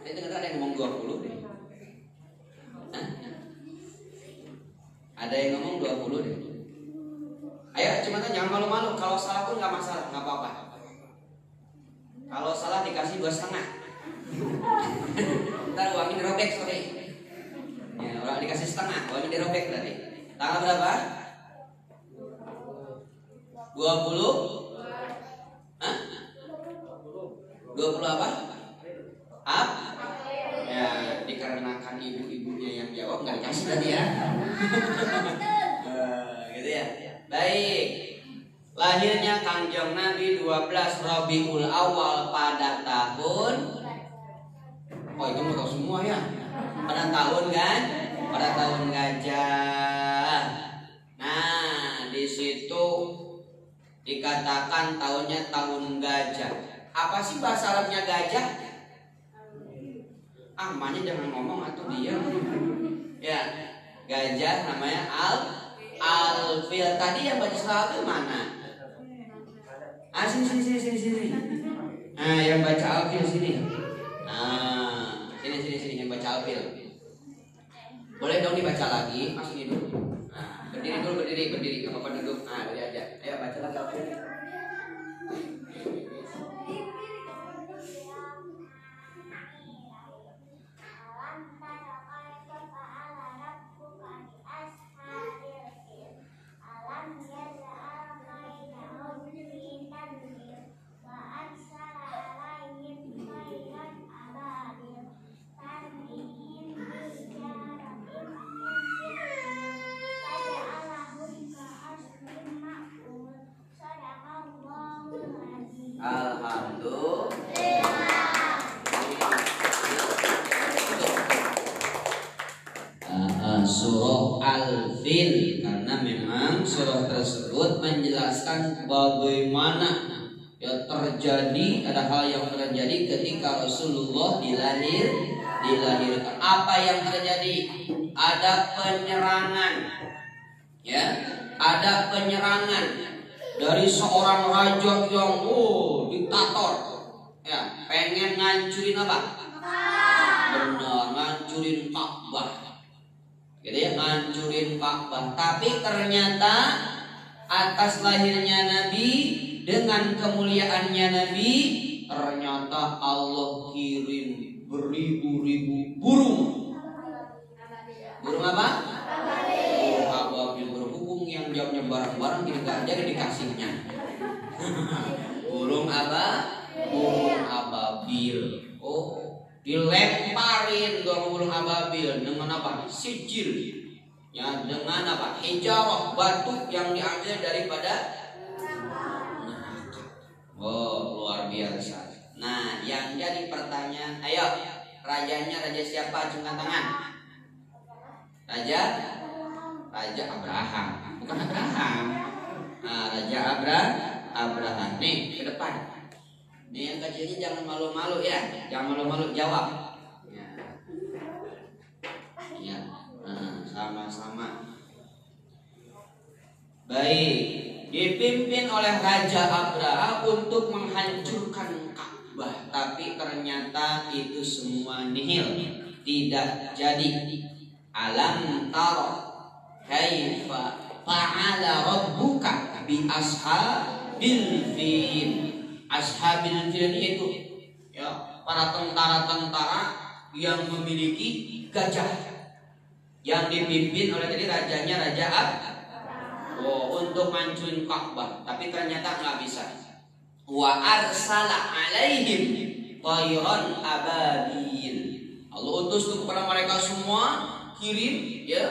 Saya dengar ada yang ngomong 20 deh. Ada yang ngomong 20 deh. Ayo cuma kan jangan malu-malu. Kalau salah pun nggak masalah, nggak apa-apa. Kalau salah dikasih 2,5. Ntar uangnya dirobek sorry. Ya, orang dikasih setengah, uangnya dirobek berarti. Tanggal berapa? 20? 20 apa? Ya, dikarenakan ibu-ibunya yang jawab nggak dikasih tadi ya. Gitu ya. Baik. Lahirnya Kangjeng Nabi 12 Rabiul Awal pada tahun. Oh itu mau tahu semua ya. Pada tahun kan? Pada tahun gajah. Nah di situ dikatakan tahunnya tahun gajah. Apa sih bahasa Arabnya gajah? Emaknya jangan ngomong atau diam. Ya, gajah namanya Alfil. Tadi yang baca surah itu mana? Sini. Nah, yang baca Alfil sini. Nah, sini yang baca Alfil. Boleh dong dibaca lagi, masukin dulu. Nah, berdiri, enggak apa-apa duduk. Nah, berdiri aja. Ayo baca lagi Alfil. surah Al-Fil, karena memang surah tersebut menjelaskan bagaimana ya terjadi, ada hal yang terjadi ketika Rasulullah dilahirkan. Apa yang terjadi? Ada penyerangan, ya, ada penyerangan dari seorang raja yang diktator, ya, pengen ngancurin apa? Benar, ngancurin Ka'bah, gitu ya, ngancurin Ka'bah. Tapi ternyata atas lahirnya Nabi dengan kemuliaannya Nabi, ternyata Allah kirim beribu-ribu burung. Burung apa? Burung ababil berhubung yang jamnya barang-barang tidak ada dikasihnya. Burung apa? Burung ababil. Dilemparin dong burung ababil dengan apa? Sijil. Ya, dengan apa? Hijarah, batu yang diambil daripada neraka. Luar biasa. Nah, yang jadi pertanyaan, ayo, rajanya raja siapa? Angkat tangan. Raja Abraham, bukan Abraham. Nah, Raja Abraham. Nih, ke depan. Nih yang kecilnya jangan malu-malu ya, jangan malu-malu jawab. Ya, sama-sama. Baik, dipimpin oleh Raja Abraham untuk menghancurkan Ka'bah, tapi ternyata itu semua nihil, tidak jadi. Alam tara kaifa fa'ala rabbuka bi ashabil fil. Ashabil fil itu ya, para tentara-tentara yang memiliki gajah yang dipimpin oleh tadi rajanya Raja untuk mancurin Ka'bah, tapi ternyata nggak bisa. Wa arsala alaihim tayran ababil. Allah utus kepada mereka semua, kirim ya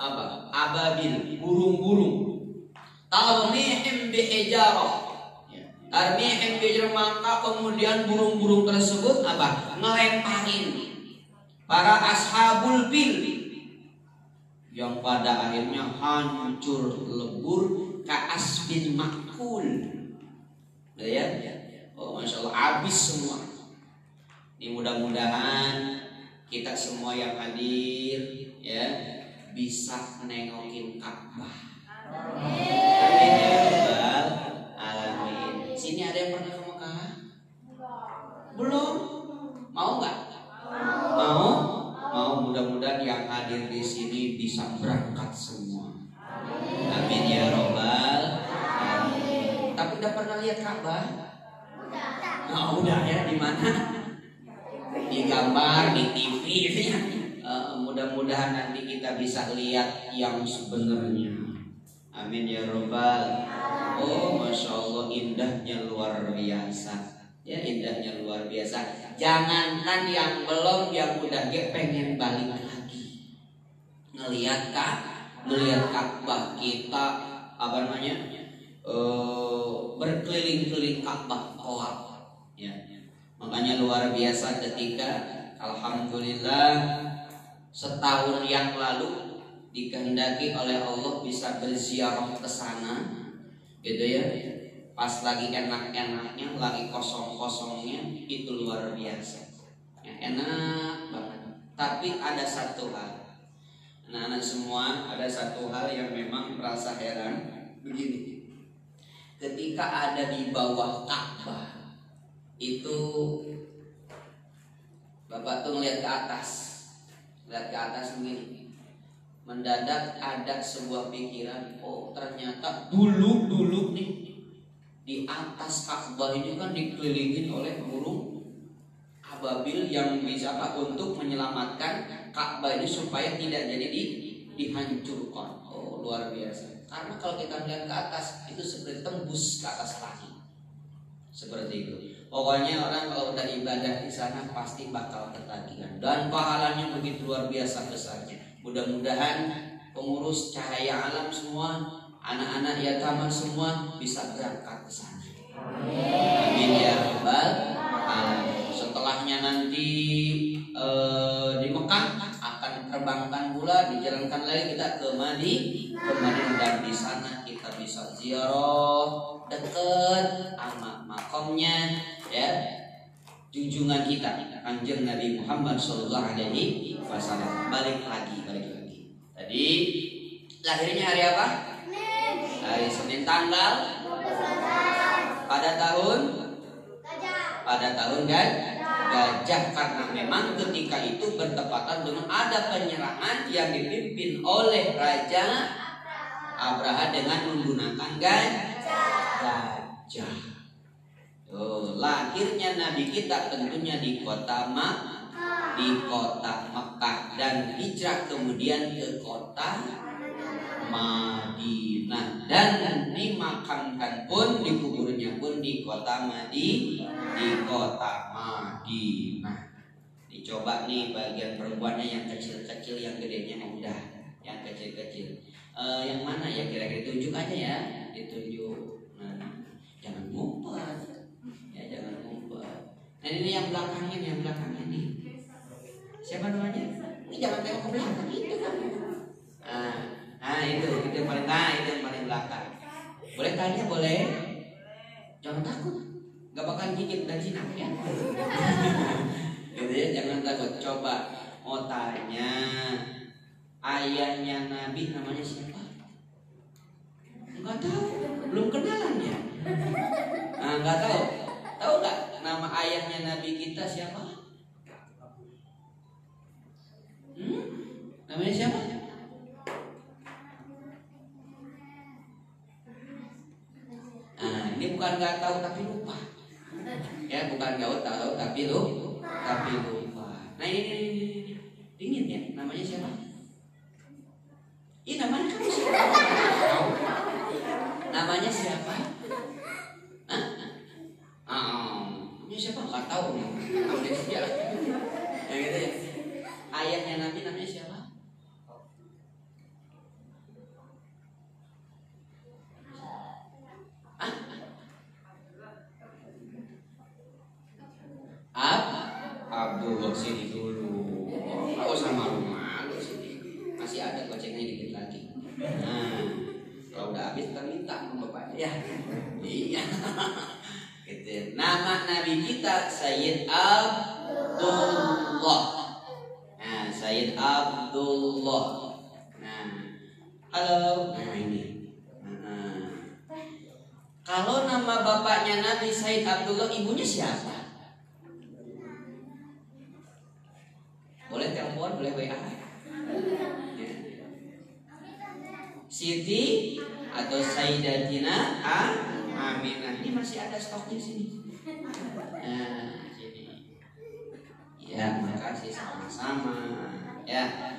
apa? Ababil, burung-burung. Tarmihim bihijarah. Tarmihim bihijarah, maka kemudian burung-burung tersebut apa? Ngelemparin para ashabul fil yang pada akhirnya hancur lebur ka'asbin makul. Ya, masya Allah, habis semua. Ini mudah-mudahan kita semua yang hadir ya bisa nengokin Ka'bah. Amin ya rabbal alamin. Sini ada yang pernah ke Mekah? Belum? Mau nggak? Mau? Mudah-mudahan yang hadir di sini bisa berangkat semua. Amin ya rabbal alamin. Tapi udah pernah lihat Ka'bah? Udah ya, di mana? Di gambar, di TV ya. Mudah-mudahan nanti kita bisa lihat yang sebenarnya. Amin ya robbal. Masya Allah, indahnya luar biasa. Ya, indahnya luar biasa. Jangankan yang belum, yang udah pengen balik lagi. Ngelihat Ka'bah kita apa namanya? Berkeliling-keliling Ka'bah tawaf. Ya. Makanya luar biasa ketika alhamdulillah setahun yang lalu dikehendaki oleh Allah bisa berziarah ke sana, gitu ya. Pas lagi enak-enaknya, lagi kosong-kosongnya, itu luar biasa. Ya, enak banget. Tapi ada satu hal, anak-anak semua, ada satu hal yang memang merasa heran begini. Ketika ada di bawah Ka'bah, itu Bapak tuh ngeliat ke atas begini, mendadak ada sebuah pikiran, ternyata dulu nih di atas Ka'bah ini kan dikelilingin oleh burung ababil yang bisa untuk menyelamatkan Ka'bah ini supaya tidak jadi dihancurkan. Luar biasa. Karena kalau kita melihat ke atas itu seperti tembus ke atas langit. Seperti itu. Pokoknya orang kalau udah ibadah di sana pasti bakal ketagihan dan pahalanya begitu luar biasa besarnya. Mudah-mudahan pengurus Cahaya Alam semua, anak-anak yataman semua bisa berangkat ke sana. Amin ya rabbal alamin. Setelahnya nanti di Mekah akan terbangkan bulan pula dijalankan lagi kita ke Madinah, dan di sana kita bisa ziarah dekat sama makamnya ya junjungan kita Kanjeng Nabi Muhammad sallallahu alaihi wasallam. Balik lagi. Tadi lahirnya hari apa? Hari Senin tanggal pada tahun Gajah, karena memang ketika itu bertepatan dengan ada penyerangan yang dipimpin oleh Raja Abraha dengan menggunakan gajah. Lahirnya Nabi kita tentunya di kota Mekah dan hijrah kemudian ke kota Madinah, dan dimakamkan pun, dikuburnya pun di kota Madinah. Dicoba nih bagian perempuannya yang kecil-kecil, yang gedenya udah, yang kecil-kecil. Yang mana ya kira-kira, tunjuk aja ya, ditunjuk. Nah, jangan ngumpet, ya jangan ngumpet. Nah ini yang belakangnya nih. Siapa namanya? Ini jangan tengok ke belakang itu kan. Itu yang paling belakang. Boleh tanya, boleh? Jangan takut, nggak bakal gigit dan jinak ya. Gitu ya, jangan takut. Coba mau tanya, ayahnya Nabi namanya siapa? Nggak tahu, belum kenalan ya. Nggak tahu. Tahu nggak nama ayahnya Nabi kita siapa? Namanya siapa? Ini bukan nggak tahu tapi lupa. Ya, bukan nggak tahu tapi lupa. Nah ini dingin ya. Namanya siapa? Ini namanya kamu siapa? Namanya siapa? Namanya siapa? Nggak tahu. Namanya siapa? Yang gitu ya. Ayahnya Nabi namanya siapa? Abdullah, sini dulu. Kau sama malu sini. Masih ada gocengnya dikit lagi. Kalau udah habis kita minta sama bapaknya ya. Iya. Gitu. Nama Nabi kita Sayyid Abdullah. Sayyid Abdullah. Halo. Ini. Kalau nama bapaknya Nabi Sayyid Abdullah, ibunya siapa? Boleh telepon, boleh WA. Ya. Siti atau Sayyidatina Aminah. Ini masih ada stoknya sini. Sini. Ya, makasih sama-sama. Ya.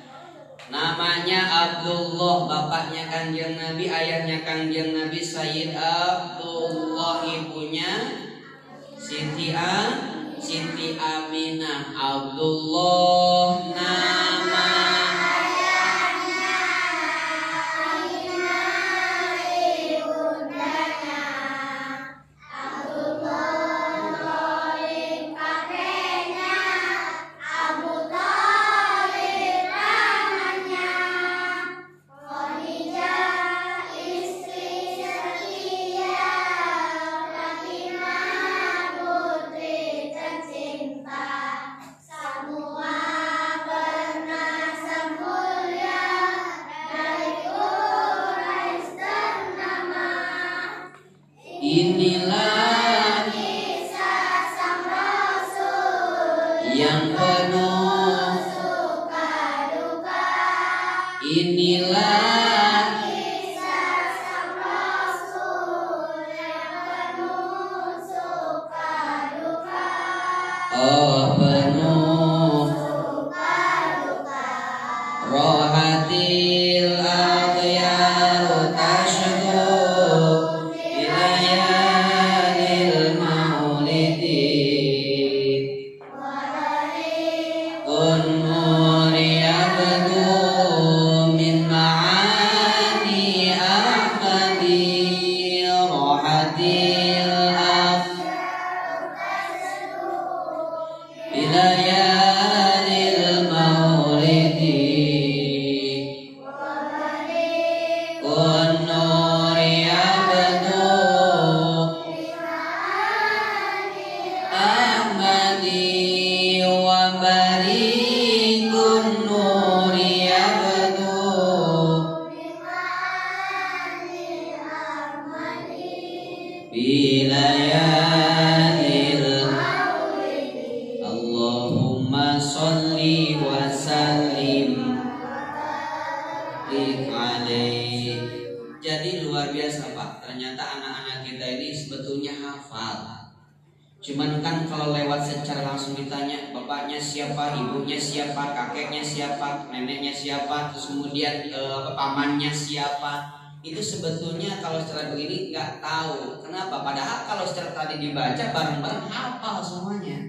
Namanya Abdullah, bapaknya Kanjeng Nabi, ayahnya Kanjeng Nabi Sayyid Abdullah, ibunya Siti Aminah. Abdullah nama ayahnya, Aminah ibundanya, Abdullah Thalib kakeknya, Abu Thalib pamannya, Khadijah istri setia, Fatimah putri tercinta, semua bernasab mulia, dari Quraisy ternama. Inilah Kisah sang Rasul yang penuh suka duka. Inilah Kisah sang Rasul yang penuh suka duka. penuh Suka duka. rohatil aghyaru tashku ilayalil maulidin kun muriyabdu min ma'ani ahmadi rohatil ilayalil maulidin Allahumma sholli wa sallim alaihi. Jadi luar biasa Pak, ternyata anak-anak kita ini sebetulnya hafal. Cuman kan kalau lewat secara langsung ditanya bapaknya siapa, ibunya siapa, kakeknya siapa, neneknya siapa, terus kemudian pamannya siapa, itu sebetulnya kalau secara begini nggak tahu. Kenapa? Padahal kalau secara tadi dibaca bareng-bareng hafal semuanya.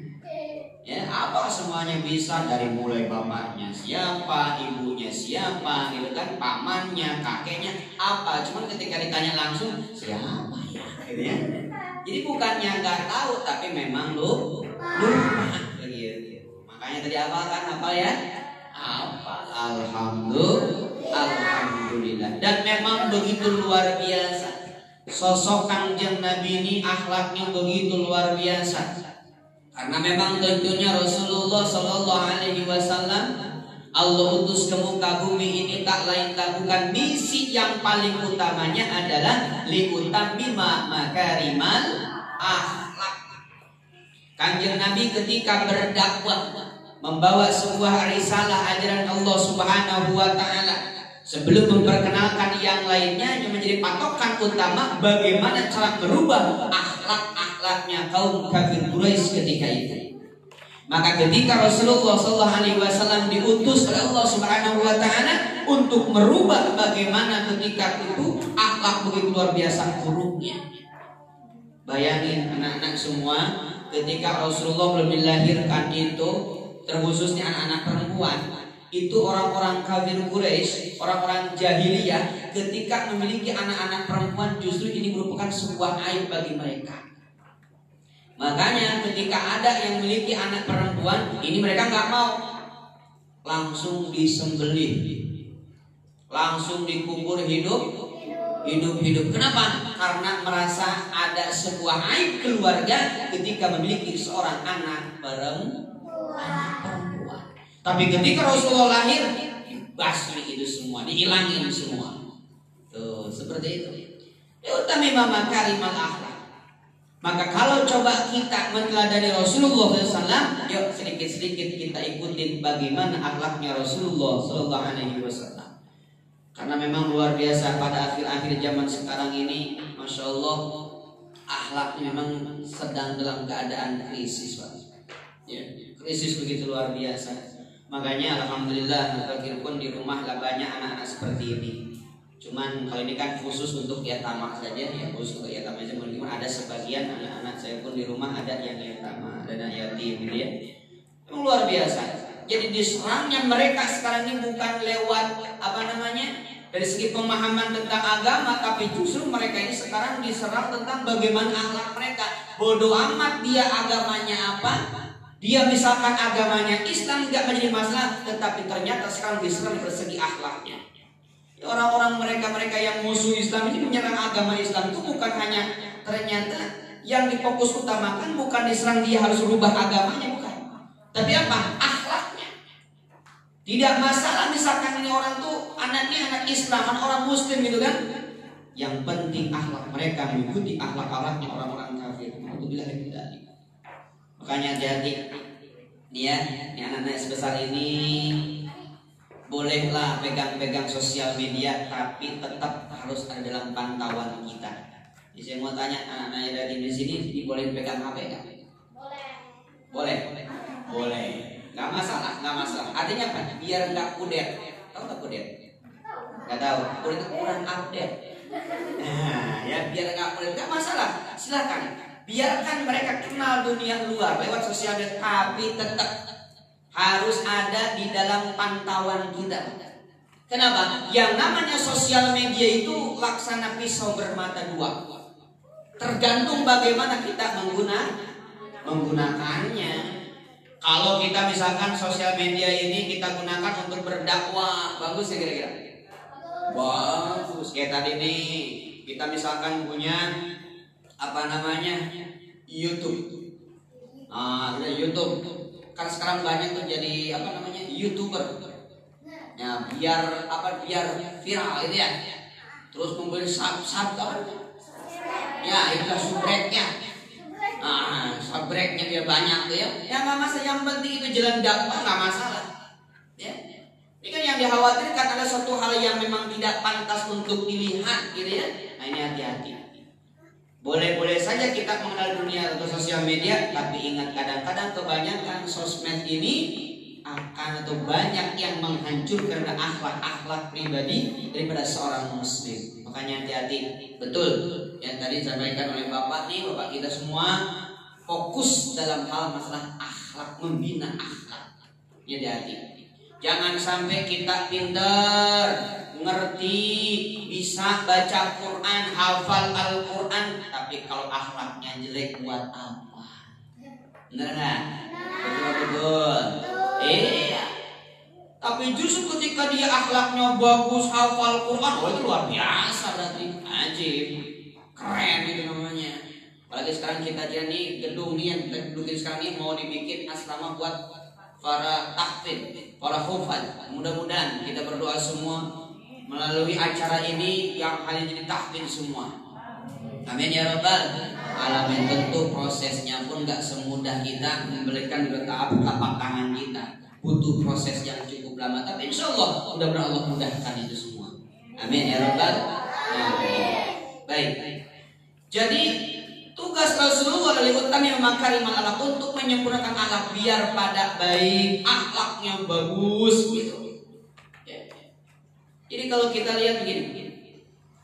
Ya, hafal semuanya, bisa dari mulai bapaknya siapa, ibunya siapa, gitu kan, pamannya, kakeknya apa. Cuman ketika ditanya langsung siapa ya, gitu ya. Jadi bukannya nggak tahu, tapi memang lupa begitu. Makanya tadi apa ya? Apa? Alhamdulillah. Dan memang begitu luar biasa. Sosok Kanjeng Nabi ini akhlaknya begitu luar biasa. Karena memang tentunya Rasulullah Shallallahu Alaihi Wasallam Allah utus ke muka bumi ini tak lain tak bukan misi yang paling utamanya adalah liutammima makarimal akhlak. Kanjeng Nabi ketika berdakwah membawa sebuah risalah ajaran Allah Subhanahu wa taala, sebelum memperkenalkan yang lainnya yang menjadi patokan utama bagaimana cara merubah akhlaknya kaum kafir Quraisy ketika itu. Maka ketika Rasulullah SAW diutus oleh Allah Subhanahu Wa Taala untuk merubah bagaimana ketika itu akhlak begitu luar biasa buruknya. Bayangin anak-anak semua, ketika Rasulullah belum dilahirkan itu, terkhususnya anak-anak perempuan, itu orang-orang kafir Quraisy, orang-orang jahiliyah, ketika memiliki anak-anak perempuan justru ini merupakan sebuah aib bagi mereka. Makanya ketika ada yang memiliki anak perempuan, ini mereka nggak mau, langsung disembelih, langsung dikubur hidup. Kenapa? Karena merasa ada sebuah aib keluarga ketika memiliki seorang anak perempuan. Tapi ketika Rasulullah lahir, dibasmi itu semua, dihilangin semua. Tuh, seperti itu. Utammima makarimal akhlak. Maka kalau coba kita meneladani Rasulullah SAW, yuk sedikit-sedikit kita ikutin bagaimana akhlaknya Rasulullah SAW. Karena memang luar biasa pada akhir-akhir zaman sekarang ini, Masya Allah, akhlaknya memang sedang dalam keadaan krisis, Pak. Ya, krisis begitu luar biasa. Makanya Alhamdulillah, terakhir pun di rumah lah banyak anak-anak seperti ini. Cuman kalau ini kan khusus untuk yatamah saja, ya khusus untuk yatamah saja. Mungkin ada sebagian anak-anak saya pun di rumah ada yang yatamah, ada yang yatim, gitu ya. Itu luar biasa. Jadi diserangnya mereka sekarang ini bukan lewat dari segi pemahaman tentang agama, tapi justru mereka ini sekarang diserang tentang bagaimana akhlak mereka. Bodoh amat dia agamanya apa, dia misalkan agamanya Islam nggak menjadi masalah, tetapi ternyata sekarang diserang dari segi akhlaknya. Orang-orang mereka yang musuh Islam ini menyerang agama Islam itu bukan hanya ternyata yang difokus utamakan bukan diserang dia harus rubah agamanya, bukan. Tapi apa? Akhlaknya. Tidak masalah misalkan ini orang tuh anaknya anak Islam, orang Muslim gitu kan. Yang penting akhlak mereka mengikuti akhlak-akhlaknya orang-orang kafir. Alhamdulillah tidak. Makanya hati-hati. Ini anak-anak sebesar ini bolehlah pegang-pegang sosial media, tapi tetap harus ada dalam pantauan kita. Jadi saya mau tanya anak-anak dari di sini, boleh pegang HP nggak? Boleh. Nggak masalah. Artinya apa? Biar nggak kudet. Tahu nggak kudet? Nggak tahu. Kudet itu kurang update. Nah, ya biar nggak kudet, nggak masalah. Silakan. Biarkan mereka kenal dunia luar lewat sosial media, tapi tetap harus ada di dalam pantauan kita. Kenapa? Yang namanya sosial media itu laksana pisau bermata dua. Tergantung bagaimana kita menggunakannya. Kalau kita misalkan sosial media ini kita gunakan untuk berdakwah, bagus ya kira-kira? Bagus. Kayak tadi nih, kita misalkan punya YouTube. YouTube. Kan sekarang banyak tuh jadi YouTuber. Ya, biar viral gitu ya. Terus membeli sub ya, itu subscribe-nya. Sabreknya dia banyak tuh ya. Ya nggak masalah, yang penting itu jalan dakwah nggak masalah. Ya. Ini kan yang dikhawatirkan ada suatu hal yang memang tidak pantas untuk dilihat gitu ya. Nah ini hati-hati. Boleh-boleh saja kita mengenal dunia atau sosial media, tapi ingat kadang-kadang kebanyakan sosmed ini akan atau banyak yang menghancurkan akhlak pribadi daripada seorang muslim. Makanya hati-hati. Betul yang tadi disampaikan oleh Bapak nih, Bapak kita semua fokus dalam hal masalah akhlak, membina akhlak. Hati-hati. Jangan sampai kita pintar, ngerti, bisa baca Quran, hafal Al-Quran, tapi kalau akhlaknya jelek buat apa? Bener nggak? Betul. Iya. Tapi justru ketika dia akhlaknya bagus, hafal Quran, oh itu luar biasa berarti, ajib, keren itu namanya. Apalagi sekarang kita nih gedung nih yang kita dudukin sekarang ini mau dibikin asrama buat para tahfidz, para hufaz. Mudah-mudahan kita berdoa semua melalui acara ini yang hanya jadi tahfidz semua. Amin ya rabbal alamin. Tentu prosesnya pun gak semudah kita memberikan telapak tangan kita. Butuh proses yang cukup lama, tapi insya Allah mudah-mudahan Allah mudahkan itu semua. Amin ya rabbal alamin. Baik. Jadi tugas Rasulullah adalah utama makarimul akhlak, untuk menyempurnakan akhlak biar pada baik, akhlaknya bagus gitu. Ya. Jadi kalau kita lihat begini,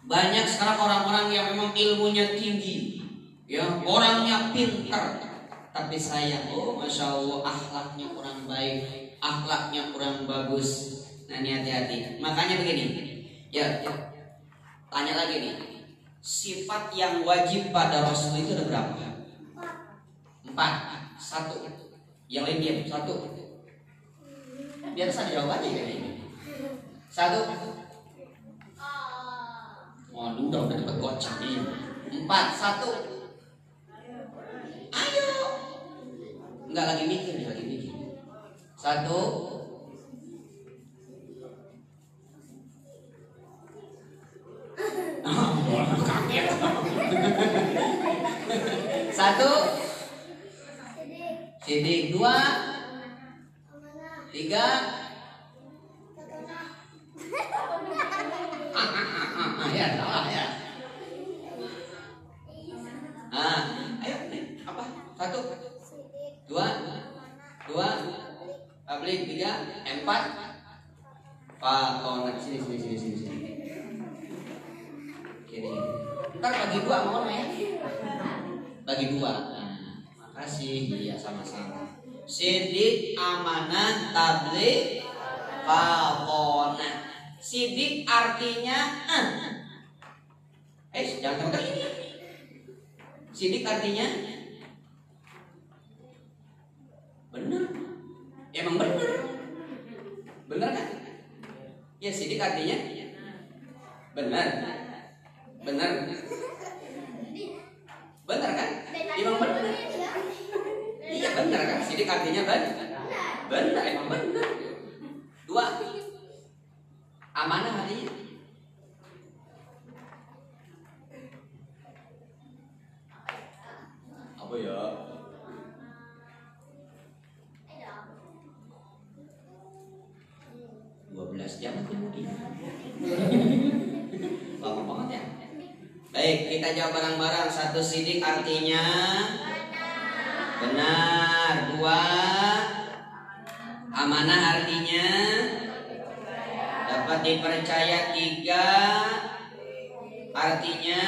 banyak sekarang orang-orang yang memang ilmunya tinggi, ya orangnya pintar, tapi sayang, masya Allah akhlaknya kurang baik, akhlaknya kurang bagus. Nah ini hati-hati. Makanya begini, ya tanya lagi nih. Sifat yang wajib pada Rasul itu ada berapa? 4. 1. Yang lain diam. 1. Biar saya jawab aja kayak ini. 1. Waduh, udah dapat gocap nih. 4. 1. Ayo. Enggak lagi mikir, 1. Kaget. 1. Sidik. 2. 3. Ya salah ya. Ayo nih apa? 1. 2. Publik. 3. 4. Pak Konak sini. Kiri. Ntar bagi 2 mau ya? Bagi 2. Makasih. Iya sama-sama. Sidik, amanah, tabligh, faqona. Sidik artinya jangan teman ini. Sidik artinya benar. Emang benar. Benar kan? Ya sidik artinya benar. Benar kan? Emang benar. Iya benar kan? Sidik artinya benar, emang benar. 2. Amanah artinya apa ya? Jam kemudian. Lama banget ya. Baik, kita jawab bareng-bareng. 1. Sidik artinya benar. 2. Amanah artinya dapat dipercaya. 3. Artinya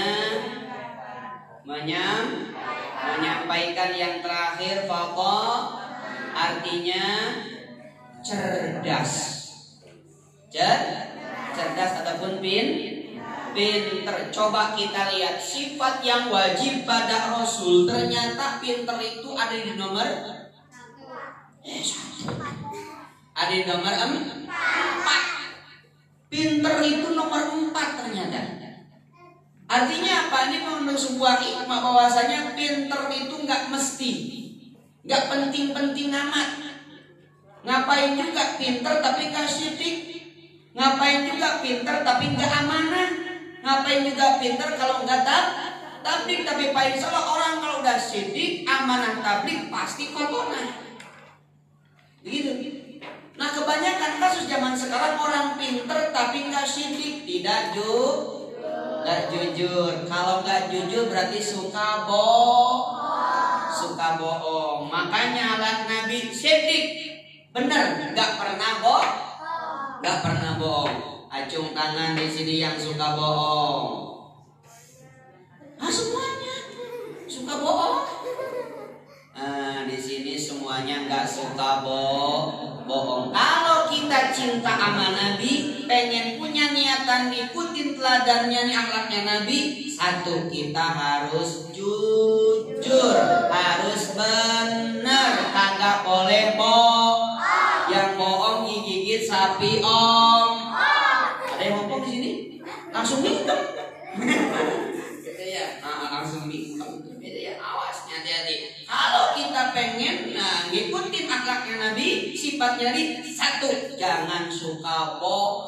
menyampaikan. Yang terakhir faqo artinya cerdas. Cerdas ataupun pinter. Coba kita lihat sifat yang wajib pada Rasul. Ternyata pinter itu ada di nomor 1. Ada di nomor 4. Pinter itu nomor 4 ternyata. Artinya apa? Ini menurut sebuah hikmah bahwasanya pinter itu nggak mesti, nggak penting-penting amat. Ngapain juga pinter tapi nggak sidik. Ngapain juga pinter tapi nggak amanah. Ngapain juga pinter kalau nggak tablik, tapi paling salah orang kalau udah sidik amanah tablik pasti kotoran. Begitu. Nah kebanyakan kasus zaman sekarang orang pinter tapi nggak sidik, nggak jujur. Kalau nggak jujur berarti suka bohong. Makanya alat Nabi sidik, bener, nggak pernah bohong. Acung tangan di sini yang suka bohong. Semuanya suka bohong. Di sini semuanya nggak suka bohong. Kalau kita cinta sama Nabi, pengen punya niatan ikutin teladannya nih, akhlaknya Nabi, satu, kita harus jujur, harus bener, kagak boleh bohong. Yang bohong gigit sapi om. Ada yang ngomong di sini? Langsung minum. Gitu ya. Langsung minum. Gitu ya. Awas, hati-hati. Kalau kita pengen ngikutin akhlaknya Nabi, sifatnya Nabi, satu, jangan suka bohong.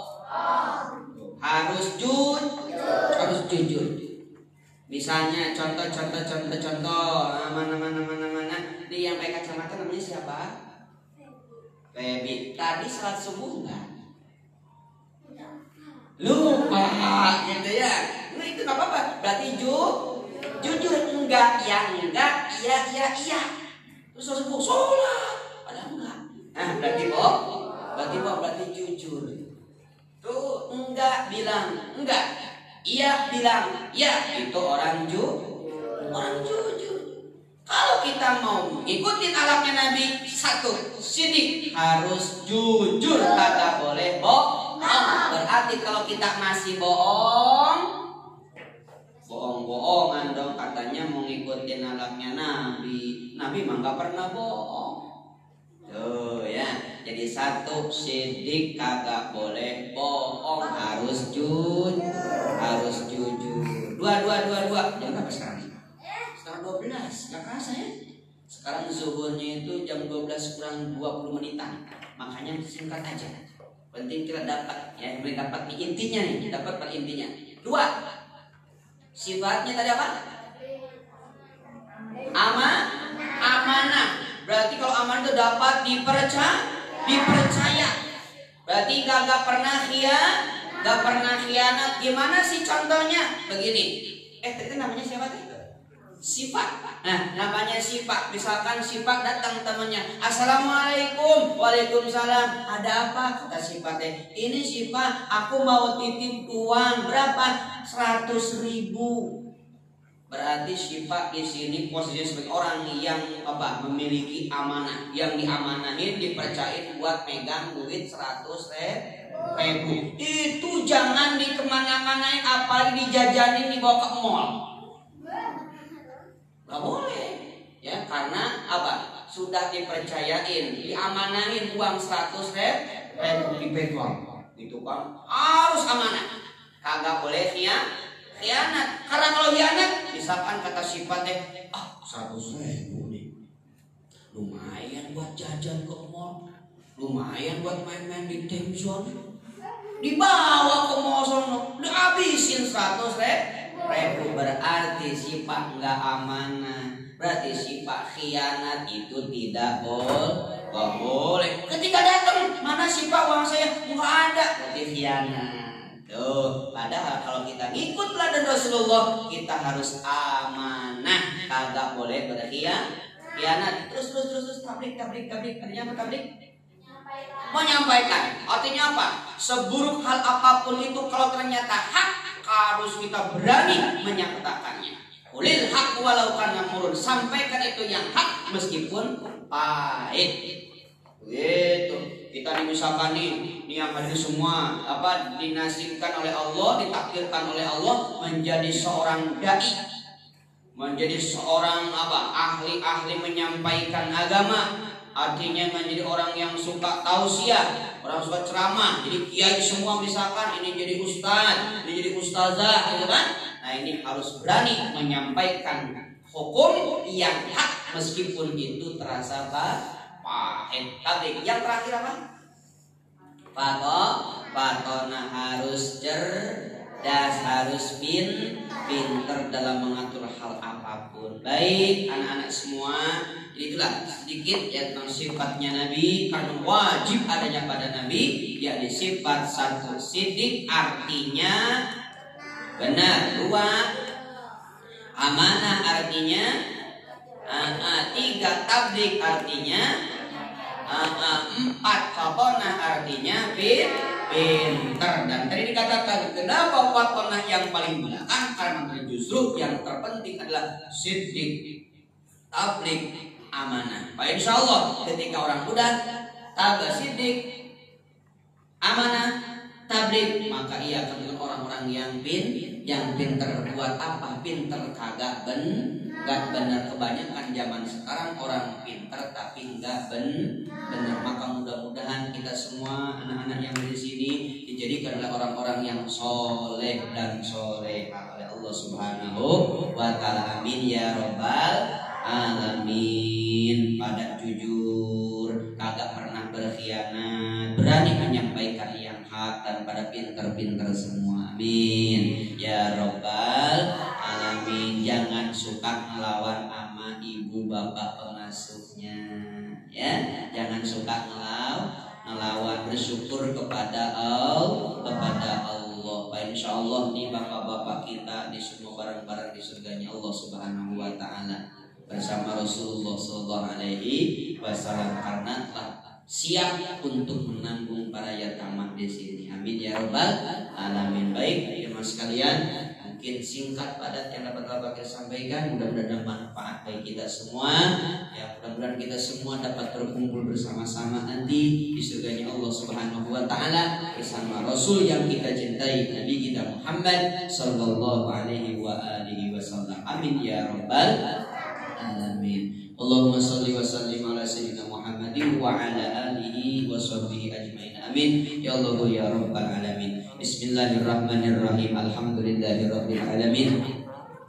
Harus jujur. Misalnya contoh. Mana. Ini yang pakai kacamata namanya siapa? Baby. Tadi salat subuh enggak? Lupa, gitu ya. Nah itu nggak apa-apa. Berarti jujur, enggak, ya enggak, iya. Terus subuh sholat, padahal enggak. Nah berarti jujur. Tuh enggak bilang enggak, iya bilang iya, itu orang jujur. Kalau kita mau ikutin akhlaknya Nabi, satu, sidik, harus jujur, kagak boleh bohong. Berarti kalau kita masih bohong-bohongan dong, katanya mau ngikutin akhlaknya Nabi. Nabi mah nggak pernah bohong. Tuh ya, jadi satu, sidik, kagak boleh bohong, harus jujur. Dua. Jam berapa sekarang? Sekarang 12, nggak kerasa ya? Sekarang zuhurnya itu jam 12 kurang 20 menitan. Makanya singkat aja. Penting kita dapat ya, dapat intinya nih, dapat intinya. Dua, sifatnya tadi apa? Amanah. Berarti kalau amanah itu dapat dipercaya. Berarti gak pernah khianat. Gimana sih contohnya? Begini. Tadi namanya siapa tadi? Sifat. Nah, namanya sifat. Misalkan sifat datang temannya, assalamualaikum, waalaikumsalam. Ada apa? Kata sifatnya, ini sifat, aku mau titip uang berapa? 100.000. Berarti sifat di sini posisinya sebagai orang yang memiliki amanah, yang diamanahin, dipercayain buat megang duit 100.000. Itu jangan dikemana-manain, apalagi dijajanin, dibawa ke mall. Gak boleh ya, karena sudah dipercayain, diamanahin uang 100.000 dipegang, itu kan harus amanah, kagak boleh khianat. Karena kalau khianat, misalkan kata sifatnya 100.000 nih, lumayan buat jajan ke mall, lumayan buat main-main di Timezone, dibawa ke mall sono, dihabisin 100.000. Berarti sifat nggak amanah, berarti sifat khianat itu tidak boleh. Ketika datang, mana sifat uang saya nggak ada, berarti khianat. Tuh, padahal kalau kita ngikut teladan Rasulullah, kita harus amanah, kagak boleh berkhianat. Terus tablik. Artinya apa tablik? Menyampaikan. Artinya apa? Seburuk hal apapun itu, kalau ternyata hak, harus kita berani menyatakannya. Qulil haq walau kana murun, sampaikan itu yang hak meskipun pahit. Gitu. Kita misalkan nih yang hadir semua dinasibkan oleh Allah, ditakdirkan oleh Allah menjadi seorang dai, menjadi seorang ahli menyampaikan agama. Artinya menjadi orang yang suka tausiah, orang suka ceramah. Jadi kiai semua misalkan ini jadi ustaz, ini jadi ustazah, gitu kan? Nah ini harus berani menyampaikan hukum yang hak meskipun itu terasa pahit. Tapi yang terakhir apa? Fatona harus cerdas, harus pinter dalam mengatur hal apapun. Baik anak-anak semua, itulah sedikit ya tentang sifatnya Nabi, karena wajib adanya pada Nabi, yakni sifat satu sidik artinya benar, dua amanah artinya, tiga tabligh artinya, empat fatonah artinya pinter. Dan tadi dikatakan kenapa fatonah yang paling belakang, karena justru yang terpenting adalah sidik, tabligh, amanah. Pak insya Allah ketika orang udah tabligh, sidik, amanah, tabligh, maka ia akan menjadi orang-orang yang pinter. Buat apa pinter kagak benar. Kebanyakan zaman sekarang orang pinter tapi enggak benar. Maka mudah-mudahan kita semua anak-anak yang di sini dijadikan oleh orang-orang yang soleh dan soleha oleh Allah Subhanahu wa taala. Amin ya rabbal alamin. Pada jujur, kagak pernah berkhianat, berani menyampaikan yang hak, dan pada pinter-pinter semua. Amin ya rabbal alamin. Jangan suka melawan ama ibu bapak pengasuhnya, ya. Jangan suka ngelawan, bersyukur kepada Allah. Insya Allah nih bapak-bapak kita di semua barang-barang di surganya Allah Subhanahu wa taala bersama Rasulullah Sallallahu Alaihi Wasallam, karena telah siap untuk menanggung para yatama di sini. Amin ya rabbal alamin. Baik teman sekalian, mungkin singkat padat yang dapat Bapak sampaikan, mudah-mudahan manfaat bagi kita semua. Ya, mudah-mudahan kita semua dapat berkumpul bersama-sama nanti di surganya Allah Subhanahu wa taala bersama Rasul yang kita cintai, Nabi kita Muhammad sallallahu alaihi wasallam. Amin ya rabbal alamin. Allahumma salli wa sallim ala sayyidina Muhammadin wa ala alihi wa sahbihi ajmain. Amin ya Allah ya rabbal alamin. Bismillahirrahmanirrahim. Alhamdulillahirabbil alamin.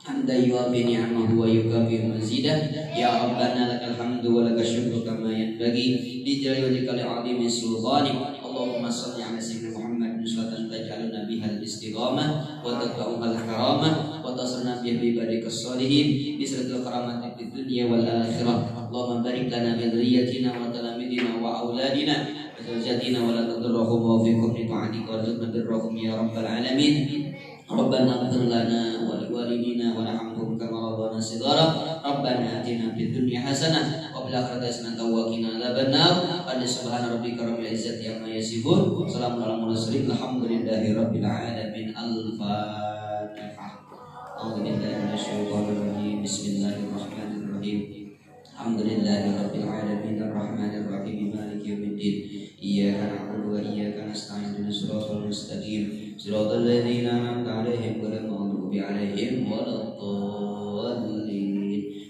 Hamdan yuwafi ni'amahu wa yukafi mazidah. Ya Rabbana lakal hamdu wa lakal syukru kama yanbaghi li jalali wajhikal azimi sultanik. Allahumma shalli ala sayyidina Muhammadin salatan taj'aluna bihal istiqamah wa tadfa'uhal karamah wa tasrna bihi ibadikas sholihin bi siratil karamati fid dunya wal akhirah. Allahumma barik lana bi dzurriyyatina wa talamidina wa auladina wa zawjatina wa la tadurruhum wa fiqhum li ta'atika warzuqna birrahum ya rabbal alamin. Rabbana ighfir lana wa liwalidina warhamhum kama rabbana shighara. Rabbana atina fid dunya hasanah wa fil akhirati hasanah wa qina adzabannar. Subhana rabbika rabbil izzati amma yasifun. Salamun alal mursalin. Alhamdulillahi rabbil alamin. Al-Fatihah. A'udzu billahi minasyaitonir rajim. Bismillahirrahmanirrahim. Alhamdulillahi rabbil alamin arrahmanir rahim maliki yaumiddin. Iyyaka na'budu wa iyyaka nasta'in ihdinas siratal mustaqim. Siratal ladzina an'amta 'alaihim ghairil maghdubi 'alaihim waladdallin.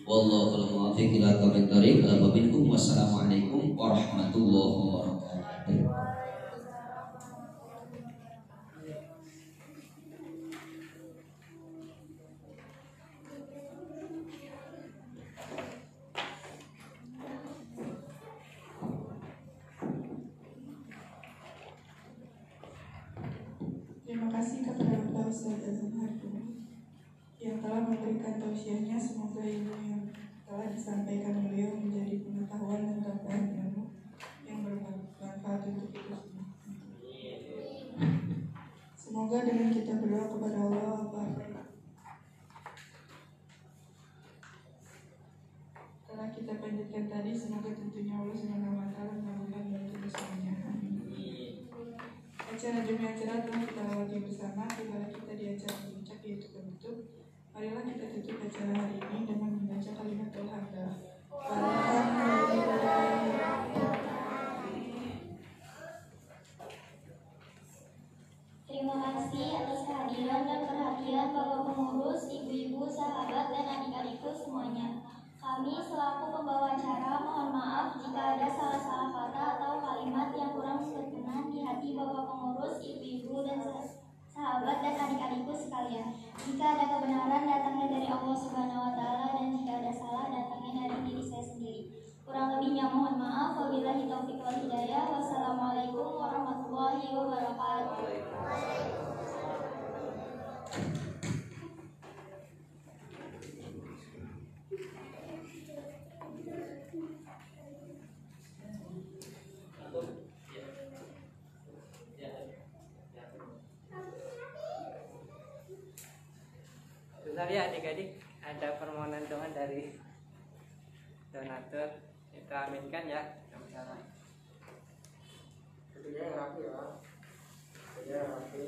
Wallahul muwaffiq ila aqwamit thoriq. Wassalamualaikum warahmatullahi wabarakatuh. Terima kasih kepada Bapak Ustaz Azam Harun yang telah memberikan tausiahnya. Semoga ilmu yang telah disampaikan beliau menjadi pengetahuan dan tambahan ilmu yang bermanfaat untuk kita semua. Semoga dengan kita berdoa kepada Allah telah kita panjatkan tadi, semoga tentunya Allah Subhanahu wa taala mengabulkan doa kita semuanya. Amin. Acara Jumat Cerah telah kita lewati bersama. Tiba kita di acara puncak yaitu penutup. Marilah kita tutup acara hari ini dengan membaca kalimatul hamdah. Terima kasih atas kehadiran dan perhatian Bapak pengurus, ibu-ibu, sahabat, dan adik-adikku semuanya. Kami selaku pembawa acara mohon maaf jika ada salah-salah kata atau kalimat yang kurang berkenan di hati Bapak pengurus, ibu-ibu, dan sahabat dan adik-adikku sekalian. Jika ada kebenaran datangnya dari Allah Subhanahu wa taala, dan jika ada salah datangnya dari diri saya sendiri. Kurang lebihnya mohon maaf. Wabillahi taufiq wal hidayah. Wassalamualaikum warahmatullahi wabarakatuh. Sebentar ya adik-adik, ada permohonan doa dari donatur, kita aminkan ya sama-sama. Tentunya yang rapi ya. Jadi rapi